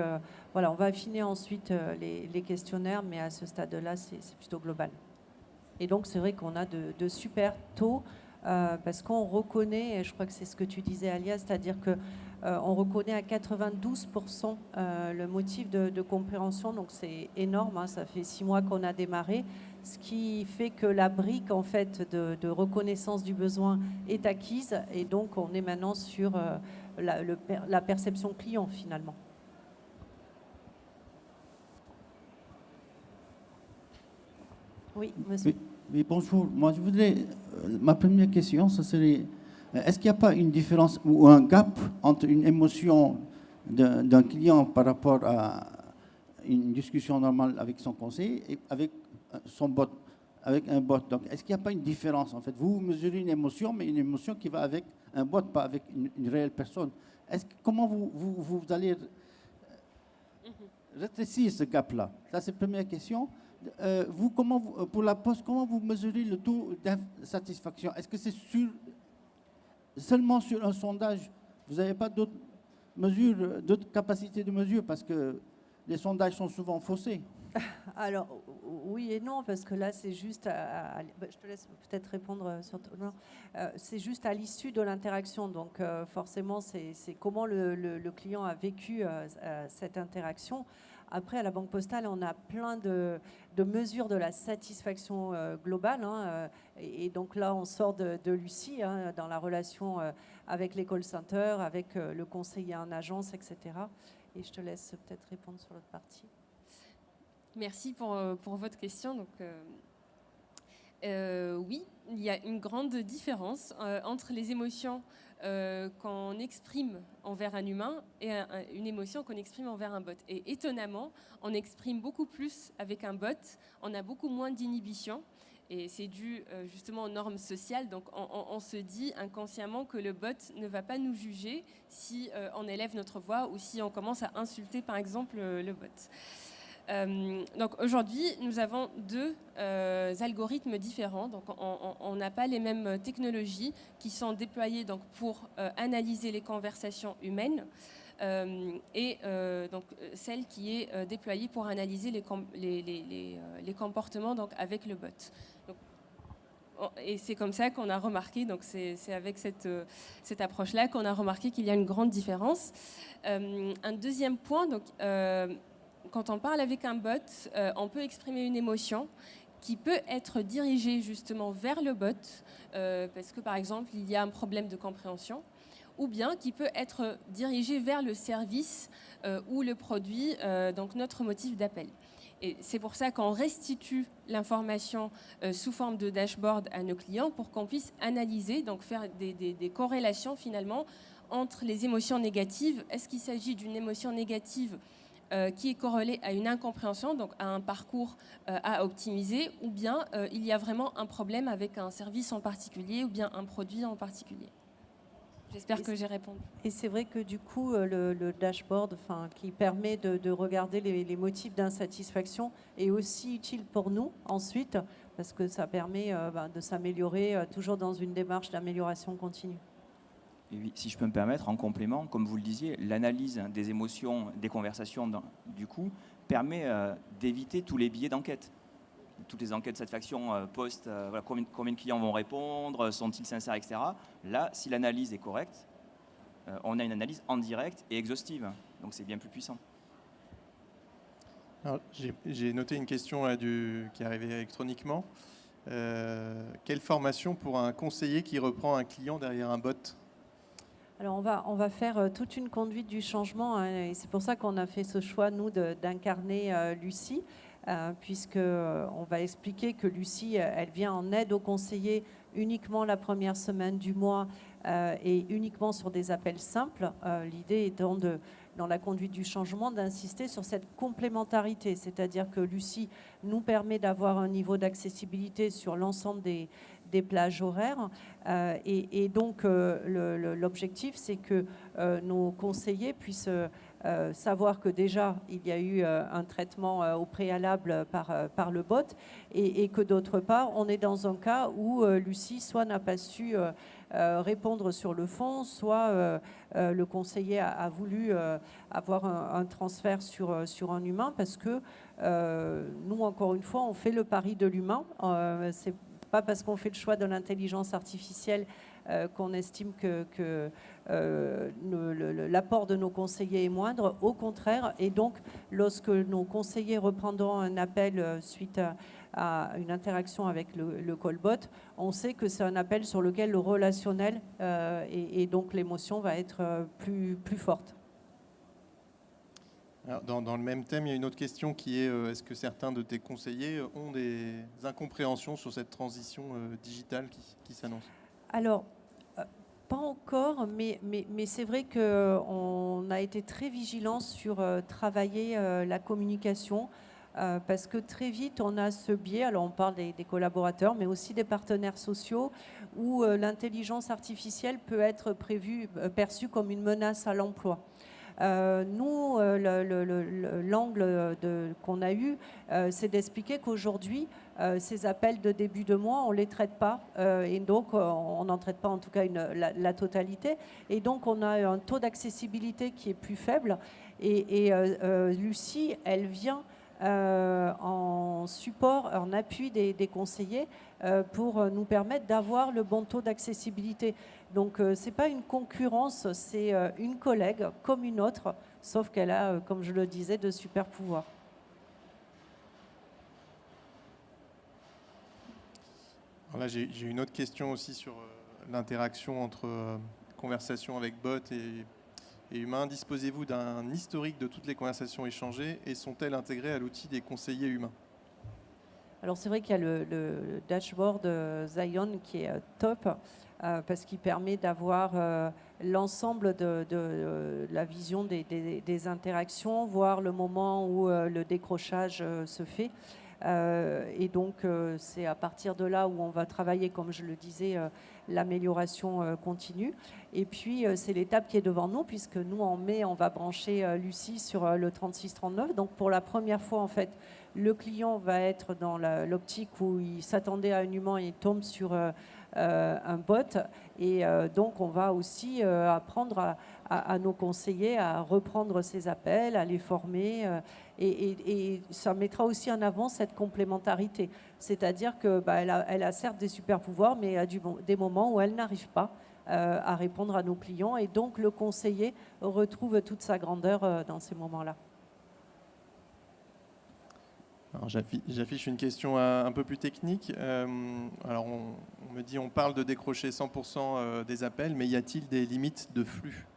voilà, on va affiner ensuite les questionnaires, mais à ce stade-là, c'est plutôt global. Et donc c'est vrai qu'on a de super taux parce qu'on reconnaît, et je crois que c'est ce que tu disais Alia, c'est-à-dire que on reconnaît à 92% le motif de compréhension, donc c'est énorme, hein, ça fait 6 mois qu'on a démarré, ce qui fait que la brique en fait de reconnaissance du besoin est acquise, et donc on est maintenant sur la perception client finalement. Oui, monsieur. Oui, bonjour. Moi, je voudrais. Ma première question, ce serait est-ce qu'il n'y a pas une différence ou un gap entre une émotion d'un client par rapport à une discussion normale avec son conseiller et avec son bot, avec un bot? Donc, est-ce qu'il n'y a pas une différence en fait? Vous mesurez une émotion, mais une émotion qui va avec un bot, pas avec une réelle personne. Comment vous allez rétrécir ce gap-là? Ça, c'est la première question. Pour la Poste, comment vous mesurez le taux d'insatisfaction? Est-ce que c'est seulement sur un sondage? Vous n'avez pas d'autres mesures, d'autres capacités de mesure, parce que les sondages sont souvent faussés. Alors, oui et non, parce que là, c'est juste je te laisse peut-être répondre sur... c'est juste à l'issue de l'interaction. Donc, forcément, c'est comment le client a vécu cette interaction. Après, à la Banque Postale, on a plein de mesures de la satisfaction globale. Hein, et donc là, on sort de Lucie, hein, dans la relation avec les call centers, avec le conseiller en agence, etc. Et je te laisse peut-être répondre sur l'autre partie. Merci pour votre question. Donc, oui, il y a une grande différence entre les émotions qu'on exprime envers un humain et une émotion qu'on exprime envers un bot. Et étonnamment, on exprime beaucoup plus avec un bot, on a beaucoup moins d'inhibition. Et c'est dû justement aux normes sociales. Donc on se dit inconsciemment que le bot ne va pas nous juger si on élève notre voix ou si on commence à insulter par exemple le bot. Donc aujourd'hui, nous avons deux algorithmes différents. Donc on n'a pas les mêmes technologies qui sont déployées donc, pour analyser les conversations humaines et donc celle qui est déployée pour analyser les comportements donc, avec le bot. Donc, et c'est comme ça qu'on a remarqué, donc c'est avec cette approche-là qu'on a remarqué qu'il y a une grande différence. Un deuxième point, donc quand on parle avec un bot, on peut exprimer une émotion qui peut être dirigée justement vers le bot, parce que par exemple, il y a un problème de compréhension, ou bien qui peut être dirigée vers le service ou le produit, donc notre motif d'appel. Et c'est pour ça qu'on restitue l'information sous forme de dashboard à nos clients pour qu'on puisse analyser, donc faire des corrélations finalement entre les émotions négatives. Est-ce qu'il s'agit d'une émotion négative qui est corrélé à une incompréhension, donc à un parcours à optimiser, ou bien il y a vraiment un problème avec un service en particulier ou bien un produit en particulier. J'espère que j'ai répondu. Et c'est vrai que du coup, le dashboard qui permet de regarder les motifs d'insatisfaction est aussi utile pour nous ensuite, parce que ça permet de s'améliorer toujours dans une démarche d'amélioration continue. Et oui, si je peux me permettre, en complément, comme vous le disiez, l'analyse des émotions, des conversations, du coup, permet d'éviter tous les biais d'enquête. Toutes les enquêtes de satisfaction post, voilà, combien de clients vont répondre, sont-ils sincères, etc. Là, si l'analyse est correcte, on a une analyse en direct et exhaustive. Donc c'est bien plus puissant. J'ai noté une question qui est arrivée électroniquement. Quelle formation pour un conseiller qui reprend un client derrière un bot ? Alors on va faire toute une conduite du changement, hein, et c'est pour ça qu'on a fait ce choix, nous, d'incarner Lucie, puisqu'on va expliquer que Lucie, elle vient en aide aux conseillers uniquement la première semaine du mois et uniquement sur des appels simples. L'idée étant dans la conduite du changement, d'insister sur cette complémentarité, c'est-à-dire que Lucie nous permet d'avoir un niveau d'accessibilité sur l'ensemble des plages horaires. Et donc, l'objectif, c'est que nos conseillers puissent savoir que déjà, il y a eu un traitement au préalable par le bot et que d'autre part, on est dans un cas où Lucie soit n'a pas su répondre sur le fond, soit le conseiller a voulu avoir un transfert sur un humain parce que nous, encore une fois, on fait le pari de l'humain. C'est pas parce qu'on fait le choix de l'intelligence artificielle qu'on estime que l'apport de nos conseillers est moindre. Au contraire, et donc lorsque nos conseillers reprendront un appel suite à une interaction avec le callbot, on sait que c'est un appel sur lequel le relationnel et donc l'émotion va être plus forte. Alors, dans le même thème, il y a une autre question qui est est-ce que certains de tes conseillers ont des incompréhensions sur cette transition digitale qui s'annonce ? Alors, pas encore, mais c'est vrai qu'on a été très vigilants sur travailler la communication parce que très vite, on a ce biais, alors on parle des collaborateurs, mais aussi des partenaires sociaux, où l'intelligence artificielle peut être perçue comme une menace à l'emploi. Nous, l'angle qu'on a eu, c'est d'expliquer qu'aujourd'hui, ces appels de début de mois, on ne les traite pas. Et donc, on n'en traite pas en tout cas la totalité. Et donc, on a un taux d'accessibilité qui est plus faible. Et Lucie, elle vient en support, en appui des conseillers pour nous permettre d'avoir le bon taux d'accessibilité. Donc, ce n'est pas une concurrence, c'est une collègue comme une autre, sauf qu'elle a, comme je le disais, de super pouvoirs. Alors là, j'ai une autre question aussi sur l'interaction entre conversation avec bot et humain. Disposez-vous d'un historique de toutes les conversations échangées et sont-elles intégrées à l'outil des conseillers humains ? Alors c'est vrai qu'il y a le dashboard Zion qui est top parce qu'il permet d'avoir l'ensemble de la vision des interactions, voir le moment où le décrochage se fait. Et donc c'est à partir de là où on va travailler, comme je le disais, l'amélioration continue. Et puis c'est l'étape qui est devant nous, puisque nous en mai on va brancher Lucie sur le 3639. Donc pour la première fois en fait, le client va être dans l'optique où il s'attendait à un humain et il tombe sur un bot. Et donc on va aussi apprendre à nos conseillers à reprendre ces appels, à les former. Et ça mettra aussi en avant cette complémentarité. C'est-à-dire qu'elle a certes des super pouvoirs, mais il y a des moments où elle n'arrive pas à répondre à nos clients. Et donc le conseiller retrouve toute sa grandeur dans ces moments-là. Alors, j'affiche une question un peu plus technique. Alors on me dit on parle de décrocher 100% des appels, mais y a-t-il des limites de flux ?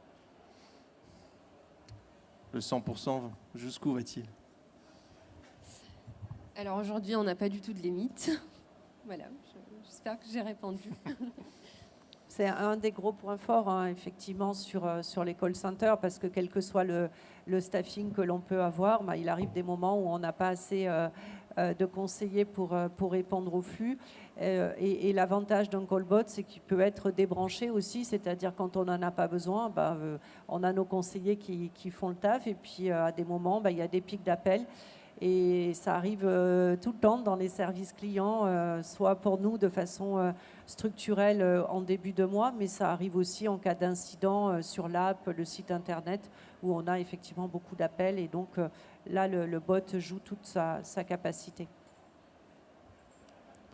Le 100%, jusqu'où va-t-il ? Alors aujourd'hui, on n'a pas du tout de limite. Voilà, j'espère que j'ai répondu. C'est un des gros points forts, hein, effectivement, sur les call centers, parce que quel que soit le staffing que l'on peut avoir, il arrive des moments où on n'a pas assez de conseillers pour répondre au flux. Et l'avantage d'un callbot, c'est qu'il peut être débranché aussi, c'est-à-dire quand on n'en a pas besoin, on a nos conseillers qui font le taf, et puis à des moments, il y a des pics d'appels. Et ça arrive tout le temps dans les services clients, soit pour nous de façon structurelle en début de mois, mais ça arrive aussi en cas d'incident sur l'app, le site internet, où on a effectivement beaucoup d'appels. Et donc là, le bot joue toute sa capacité.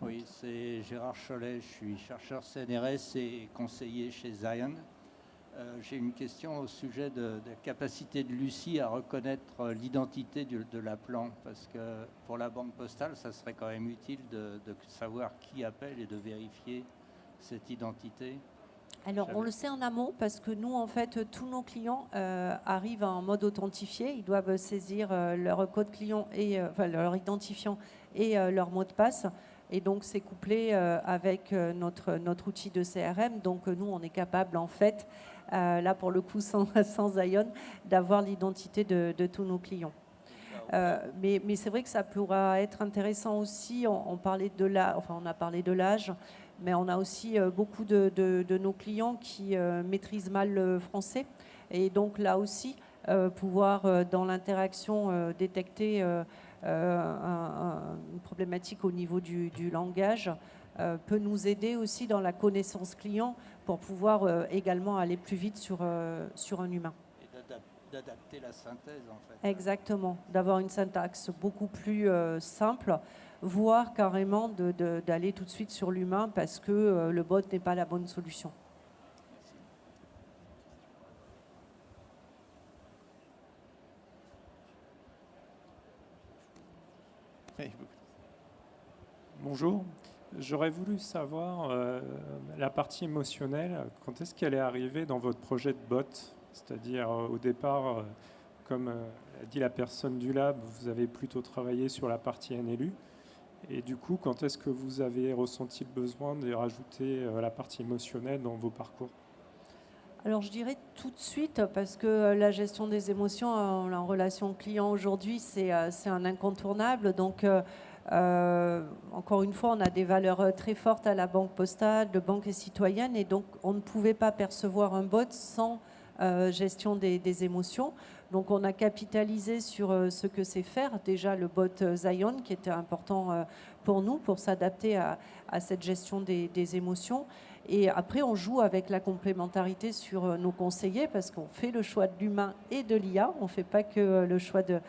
Oui, c'est Gérard Chollet, je suis chercheur CNRS et conseiller chez Zion. J'ai une question au sujet de la capacité de Lucie à reconnaître l'identité de l'appelant, parce que pour la banque postale, ça serait quand même utile de savoir qui appelle et de vérifier cette identité. Alors, on le sait en amont parce que nous, en fait, tous nos clients arrivent en mode authentifié. Ils doivent saisir leur code client et leur identifiant et leur mot de passe. Et donc, c'est couplé avec notre outil de CRM. Donc, nous, on est capable, en fait, là, pour le coup, sans Zion, d'avoir l'identité de tous nos clients. Mais c'est vrai que ça pourra être intéressant aussi. On a parlé de l'âge, mais on a aussi beaucoup de nos clients qui maîtrisent mal le français. Et donc, là aussi, pouvoir, dans l'interaction, détecter une problématique au niveau du langage peut nous aider aussi dans la connaissance client pour pouvoir également aller plus vite sur un humain. Et d'adapter la synthèse, en fait. Exactement, d'avoir une syntaxe beaucoup plus simple, voire carrément d'aller tout de suite sur l'humain parce que le bot n'est pas la bonne solution. Bonjour, j'aurais voulu savoir la partie émotionnelle, quand est-ce qu'elle est arrivée dans votre projet de bot? C'est-à-dire au départ, comme a dit la personne du lab, vous avez plutôt travaillé sur la partie NLU. Et du coup, quand est-ce que vous avez ressenti le besoin de rajouter la partie émotionnelle dans vos parcours? Alors je dirais tout de suite, parce que la gestion des émotions en relation client aujourd'hui, c'est un incontournable. Donc encore une fois, on a des valeurs très fortes à la Banque Postale, de Banque et Citoyenne, et donc on ne pouvait pas percevoir un bot sans gestion des émotions. Donc on a capitalisé sur ce que c'est faire. Déjà le bot Zion, qui était important pour nous, pour s'adapter à cette gestion des émotions. Et après, on joue avec la complémentarité sur nos conseillers parce qu'on fait le choix de l'humain et de l'IA. On ne fait pas que le choix de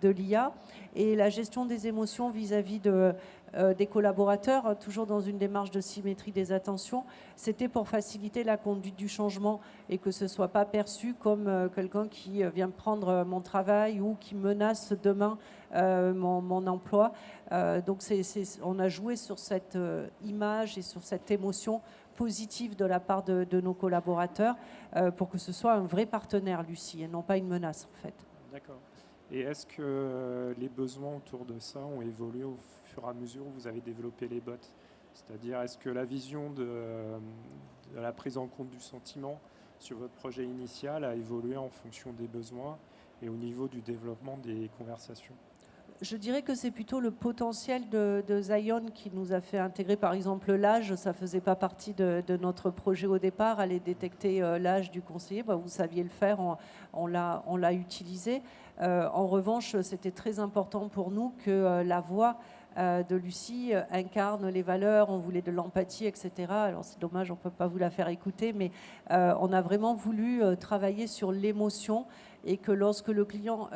l'IA. Et la gestion des émotions vis-à-vis des collaborateurs, toujours dans une démarche de symétrie des attentions, c'était pour faciliter la conduite du changement et que ce ne soit pas perçu comme quelqu'un qui vient prendre mon travail ou qui menace demain mon emploi. Donc on a joué sur cette image et sur cette émotion positive de la part de nos collaborateurs pour que ce soit un vrai partenaire, Lucie, et non pas une menace, en fait. D'accord. Et est-ce que les besoins autour de ça ont évolué au fur et à mesure où vous avez développé les bots? C'est-à-dire, est-ce que la vision de la prise en compte du sentiment sur votre projet initial a évolué en fonction des besoins et au niveau du développement des conversations? Je dirais que c'est plutôt le potentiel de Zion qui nous a fait intégrer, par exemple, l'âge. Ça ne faisait pas partie de notre projet au départ, aller détecter l'âge du conseiller. Vous saviez le faire, on l'a utilisé. En revanche, c'était très important pour nous que la voix de Lucie incarne les valeurs. On voulait de l'empathie, etc. Alors c'est dommage, on ne peut pas vous la faire écouter, mais on a vraiment voulu travailler sur l'émotion et que lorsque le client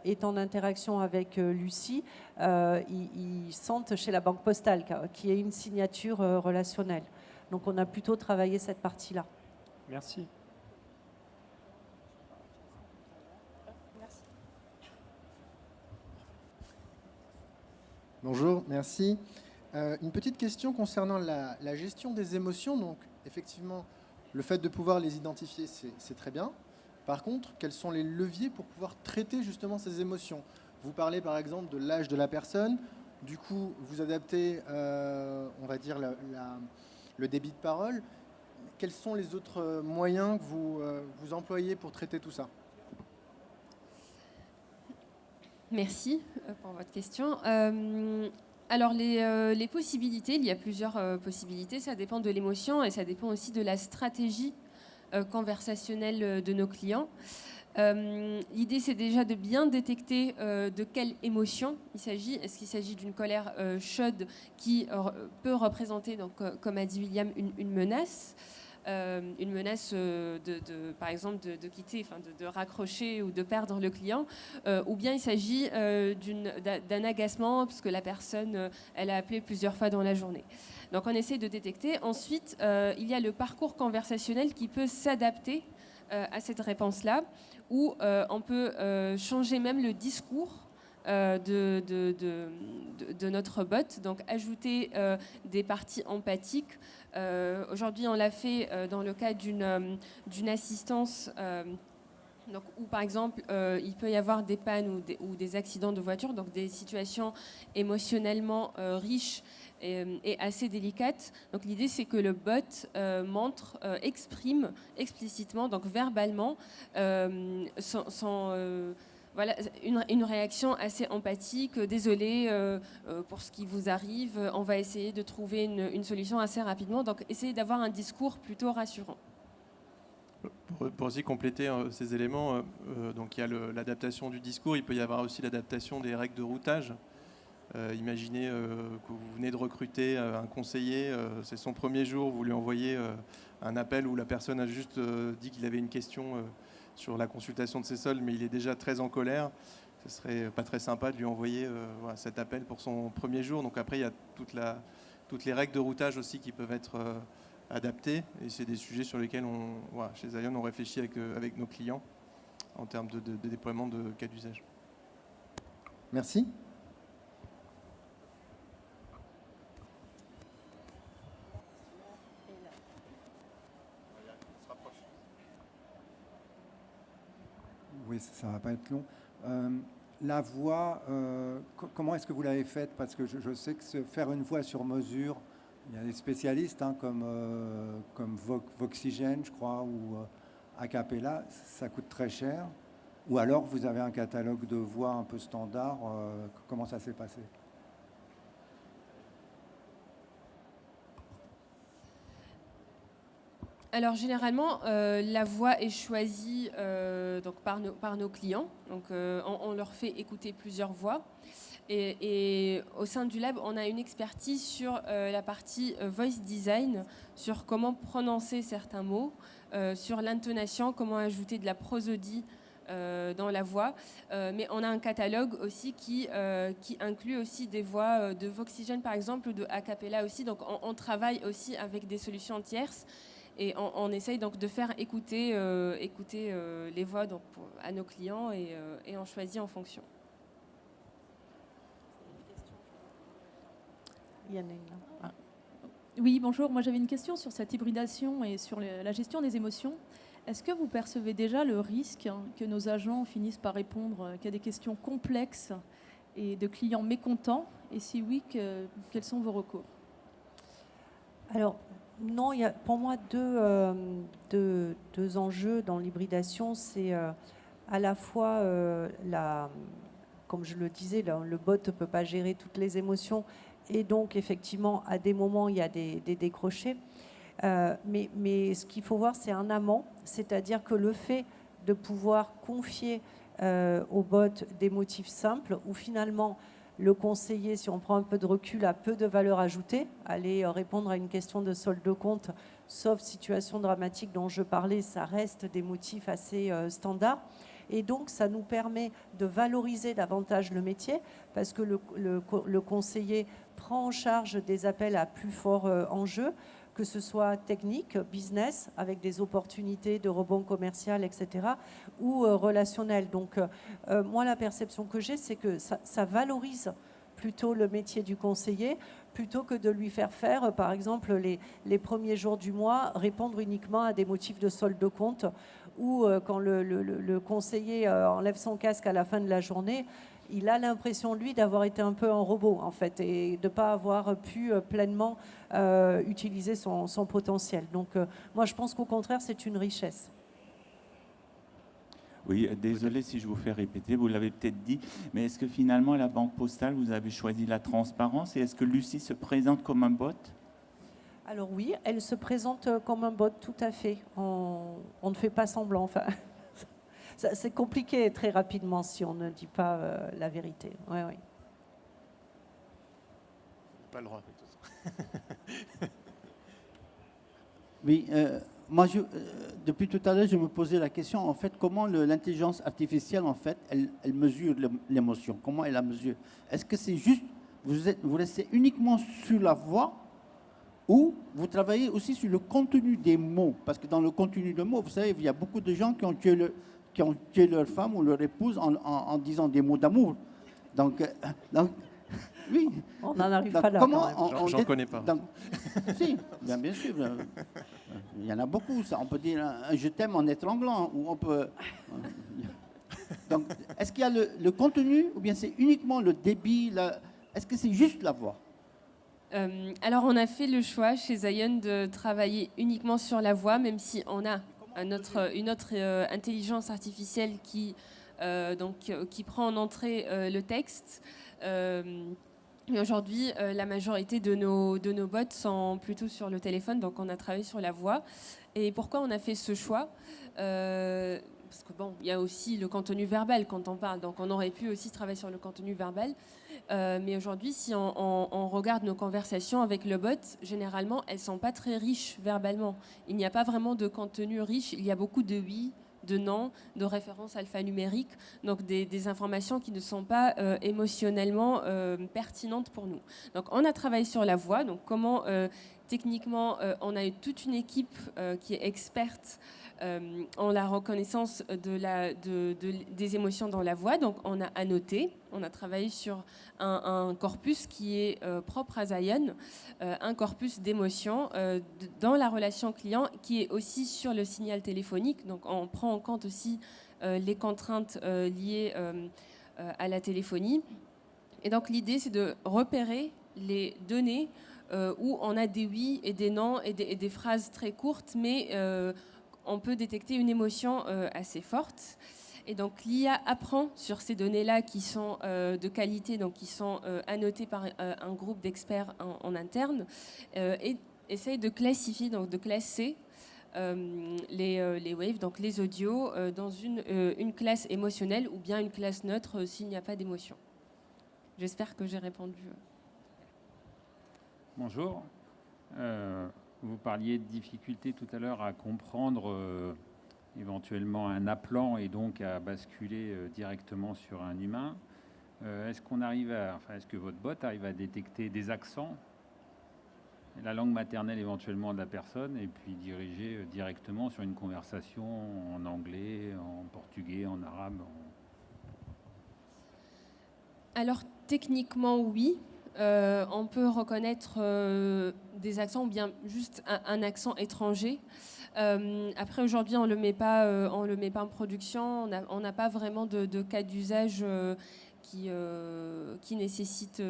est en interaction avec Lucie, il sente chez la Banque Postale qu'il y ait une signature relationnelle. Donc on a plutôt travaillé cette partie-là. Merci. Bonjour, merci. Une petite question concernant la gestion des émotions. Donc, effectivement, le fait de pouvoir les identifier, c'est très bien. Par contre, quels sont les leviers pour pouvoir traiter justement ces émotions? Vous parlez par exemple de l'âge de la personne. Du coup, vous adaptez, on va dire, le débit de parole. Quels sont les autres moyens que vous employez pour traiter tout ça? Merci pour votre question. Alors, les possibilités, il y a plusieurs possibilités. Ça dépend de l'émotion et ça dépend aussi de la stratégie conversationnelle de nos clients. L'idée, c'est déjà de bien détecter de quelle émotion il s'agit. Est-ce qu'il s'agit d'une colère chaude qui peut représenter, donc, comme a dit William, une menace par exemple, de quitter, enfin, de raccrocher ou de perdre le client, ou bien il s'agit d'un agacement parce que la personne, elle a appelé plusieurs fois dans la journée. Donc on essaie de détecter. Ensuite, il y a le parcours conversationnel qui peut s'adapter à cette réponse-là, où on peut changer même le discours de notre bot, donc ajouter des parties empathiques. Aujourd'hui, on l'a fait dans le cas d'une assistance, donc, où par exemple il peut y avoir des pannes ou des accidents de voiture, donc des situations émotionnellement riches et assez délicates. Donc l'idée, c'est que le bot exprime explicitement, donc verbalement, voilà, une réaction assez empathique. Désolé pour ce qui vous arrive. On va essayer de trouver une solution assez rapidement. Donc, essayez d'avoir un discours plutôt rassurant. Pour aussi compléter ces éléments, donc il y a l'adaptation du discours. Il peut y avoir aussi l'adaptation des règles de routage. Imaginez que vous venez de recruter un conseiller. C'est son premier jour. Vous lui envoyez un appel où la personne a juste dit qu'il avait une question sur la consultation de ses soldes, mais il est déjà très en colère. Ce serait pas très sympa de lui envoyer cet appel pour son premier jour. Donc après, il y a toutes les règles de routage aussi qui peuvent être adaptées. Et c'est des sujets sur lesquels chez Zion, on réfléchit avec nos clients en termes de déploiement de cas d'usage. Merci. Oui, ça ne va pas être long. La voix, comment est-ce que vous l'avez faite? Parce que je sais que faire une voix sur mesure, il y a des spécialistes comme Voxygène, je crois, ou Acapella, ça coûte très cher. Ou alors vous avez un catalogue de voix un peu standard. Comment ça s'est passé? Alors généralement, la voix est choisie donc par nos clients. Donc on leur fait écouter plusieurs voix. Et au sein du lab, on a une expertise sur la partie voice design, sur comment prononcer certains mots, sur l'intonation, comment ajouter de la prosodie dans la voix. Mais on a un catalogue aussi qui inclut aussi des voix de Voxygène par exemple, ou de Acapella aussi. Donc on travaille aussi avec des solutions tierces. Et on essaye donc de faire écouter les voix donc, à nos clients et on choisit en fonction. Oui, bonjour. Moi, j'avais une question sur cette hybridation et sur la gestion des émotions. Est-ce que vous percevez déjà le risque que nos agents finissent par répondre qu'à des questions complexes et de clients mécontents? Et si oui, quels sont vos recours? Alors, non, il y a pour moi deux enjeux dans l'hybridation. C'est à la fois, comme je le disais, le bot ne peut pas gérer toutes les émotions. Et donc, effectivement, à des moments, il y a des décrochés. Mais ce qu'il faut voir, c'est un amont. C'est-à-dire que le fait de pouvoir confier au bot des motifs simples, où finalement, le conseiller, si on prend un peu de recul, a peu de valeur ajoutée. Aller répondre à une question de solde de compte, sauf situation dramatique dont je parlais, ça reste des motifs assez standards. Et donc, ça nous permet de valoriser davantage le métier parce que le conseiller prend en charge des appels à plus fort enjeu, que ce soit technique, business, avec des opportunités de rebond commercial, etc., ou relationnel. Donc, moi, la perception que j'ai, c'est que ça valorise plutôt le métier du conseiller, plutôt que de lui faire, par exemple, les premiers jours du mois, répondre uniquement à des motifs de solde de compte, ou quand le conseiller enlève son casque à la fin de la journée, il a l'impression, lui, d'avoir été un peu un robot, en fait, et de ne pas avoir pu pleinement utiliser son potentiel. Donc, moi, je pense qu'au contraire, c'est une richesse. Oui, désolé si je vous fais répéter, vous l'avez peut-être dit, mais est-ce que finalement, à la Banque Postale, vous avez choisi la transparence et est-ce que Lucie se présente comme un bot? Alors oui, elle se présente comme un bot, tout à fait. On ne fait pas semblant. Enfin, c'est compliqué très rapidement si on ne dit pas la vérité. Oui, oui. Pas le droit. Oui, moi, depuis tout à l'heure, je me posais la question, en fait, comment l'intelligence artificielle, en fait, elle mesure l'émotion? Comment elle la mesure? Est-ce que c'est juste, vous restez uniquement sur la voix ou vous travaillez aussi sur le contenu des mots? Parce que dans le contenu des mots, vous savez, il y a beaucoup de gens qui ont tué leur femme ou leur épouse en disant des mots d'amour. Donc, oui. On n'en arrive pas là. J'en connais pas. Donc, si, bien sûr. Il y en a beaucoup, ça. On peut dire un je t'aime en étranglant, ou on peut. Donc, est-ce qu'il y a le contenu, ou bien c'est uniquement le débit? Est-ce que c'est juste la voix? Alors, on a fait le choix chez Zion de travailler uniquement sur la voix, même si on a une autre intelligence artificielle qui prend en entrée le texte. Mais aujourd'hui, la majorité de nos bots sont plutôt sur le téléphone, donc on a travaillé sur la voix. Et pourquoi on a fait ce choix? Parce que bon, il y a aussi le contenu verbal quand on parle, donc on aurait pu aussi travailler sur le contenu verbal. Mais aujourd'hui, si on regarde nos conversations avec le bot, généralement, elles sont pas très riches verbalement. Il n'y a pas vraiment de contenu riche. Il y a beaucoup de oui, de non, de références alphanumériques, donc des informations qui ne sont pas émotionnellement pertinentes pour nous. Donc on a travaillé sur la voix, donc comment techniquement on a eu toute une équipe qui est experte en la reconnaissance des émotions dans la voix, donc on a annoté, on a travaillé sur un corpus qui est propre à Zion, un corpus d'émotions dans la relation client qui est aussi sur le signal téléphonique. Donc on prend en compte aussi les contraintes liées à la téléphonie. Et donc l'idée, c'est de repérer les données où on a des oui et des non et des phrases très courtes, mais on peut détecter une émotion assez forte. Et donc l'IA apprend sur ces données-là qui sont de qualité, donc qui sont annotées par un groupe d'experts en interne, et essaye de classifier, donc de classer les waves, donc les audios, dans une classe émotionnelle ou bien une classe neutre s'il n'y a pas d'émotion. J'espère que j'ai répondu. Bonjour. Vous parliez de difficultés tout à l'heure à comprendre éventuellement un appelant et donc à basculer directement sur un humain. Est-ce que votre bot arrive à détecter des accents, la langue maternelle éventuellement de la personne, et puis diriger directement sur une conversation en anglais, en portugais, en arabe? Alors techniquement oui. On peut reconnaître des accents ou bien juste un accent étranger. Après aujourd'hui on le met pas en production. On n'a pas vraiment de cas d'usage qui nécessite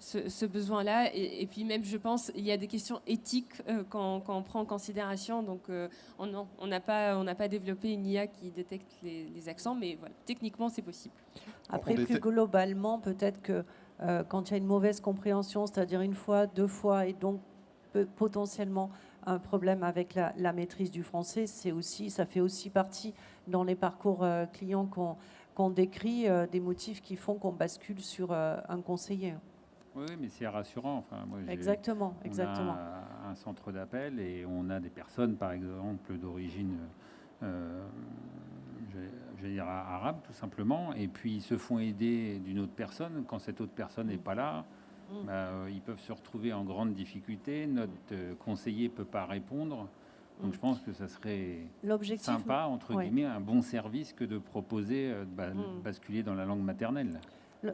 ce besoin-là. Et puis même, je pense, il y a des questions éthiques quand on prend en considération. Donc, on n'a pas développé une IA qui détecte les accents, mais voilà, techniquement, c'est possible. Après, plus globalement, peut-être que quand il y a une mauvaise compréhension, c'est-à-dire une fois, deux fois, et donc potentiellement un problème avec la maîtrise du français, ça fait aussi partie dans les parcours clients qu'on décrit des motifs qui font qu'on bascule sur un conseiller. Oui, mais c'est rassurant. Enfin, moi, exactement. On a un centre d'appel et on a des personnes, par exemple, d'origine arabe, tout simplement, et puis ils se font aider d'une autre personne. Quand cette autre personne n'est pas là, ils peuvent se retrouver en grande difficulté. Notre conseiller ne peut pas répondre. Donc je pense que ça serait sympa, entre guillemets, un bon service que de proposer de basculer dans la langue maternelle.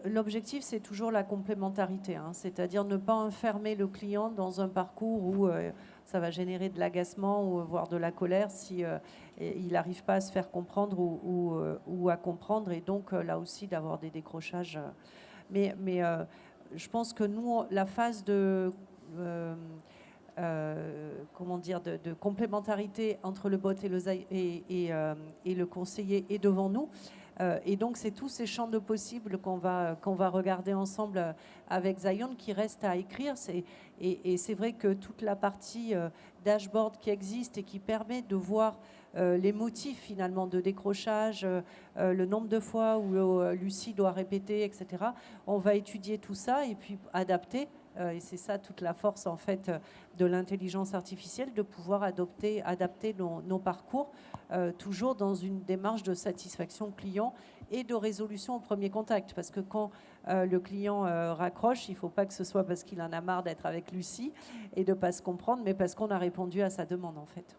L'objectif, c'est toujours la complémentarité, hein, c'est-à-dire ne pas enfermer le client dans un parcours où ça va générer de l'agacement ou voire de la colère si il n'arrive pas à se faire comprendre ou à comprendre, et donc là aussi d'avoir des décrochages. Mais je pense que nous, la phase de comment dire, de complémentarité entre le bot et le conseiller est devant nous. Et donc, c'est tous ces champs de possibles qu'on va regarder ensemble avec Zion qui reste à écrire. Et c'est vrai que toute la partie dashboard qui existe et qui permet de voir les motifs finalement de décrochage, le nombre de fois où Lucie doit répéter, etc. On va étudier tout ça et puis adapter. Et c'est ça toute la force en fait de l'intelligence artificielle, de pouvoir adapter nos parcours, toujours dans une démarche de satisfaction client et de résolution au premier contact. Parce que quand le client raccroche, il ne faut pas que ce soit parce qu'il en a marre d'être avec Lucie et de ne pas se comprendre, mais parce qu'on a répondu à sa demande en fait.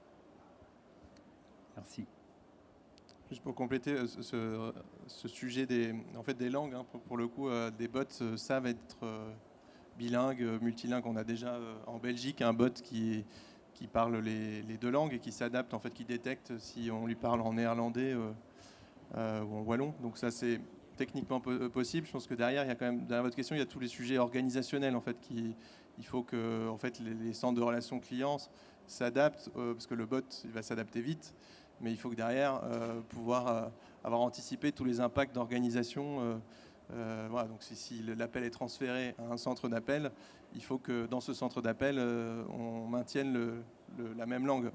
Merci. Juste pour compléter ce sujet des langues, hein, pour le coup, des bots savent être bilingues, multilingues. On a déjà en Belgique un bot qui parle les deux langues et qui s'adapte, en fait, qui détecte si on lui parle en néerlandais ou en wallon. Donc ça, c'est techniquement possible. Je pense que derrière, il y a quand même, derrière votre question, il y a tous les sujets organisationnels, en fait, il faut que en fait, les centres de relations clients s'adaptent, parce que le bot, il va s'adapter vite, mais il faut que derrière, pouvoir avoir anticipé tous les impacts d'organisation. Voilà, donc si l'appel est transféré à un centre d'appel, il faut que dans ce centre d'appel, on maintienne la même langue.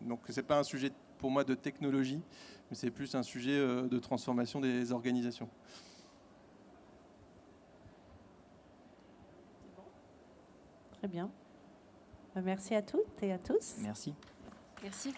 Donc ce n'est pas un sujet pour moi de technologie, mais c'est plus un sujet de transformation des organisations. Très bien. Merci à toutes et à tous. Merci. Merci.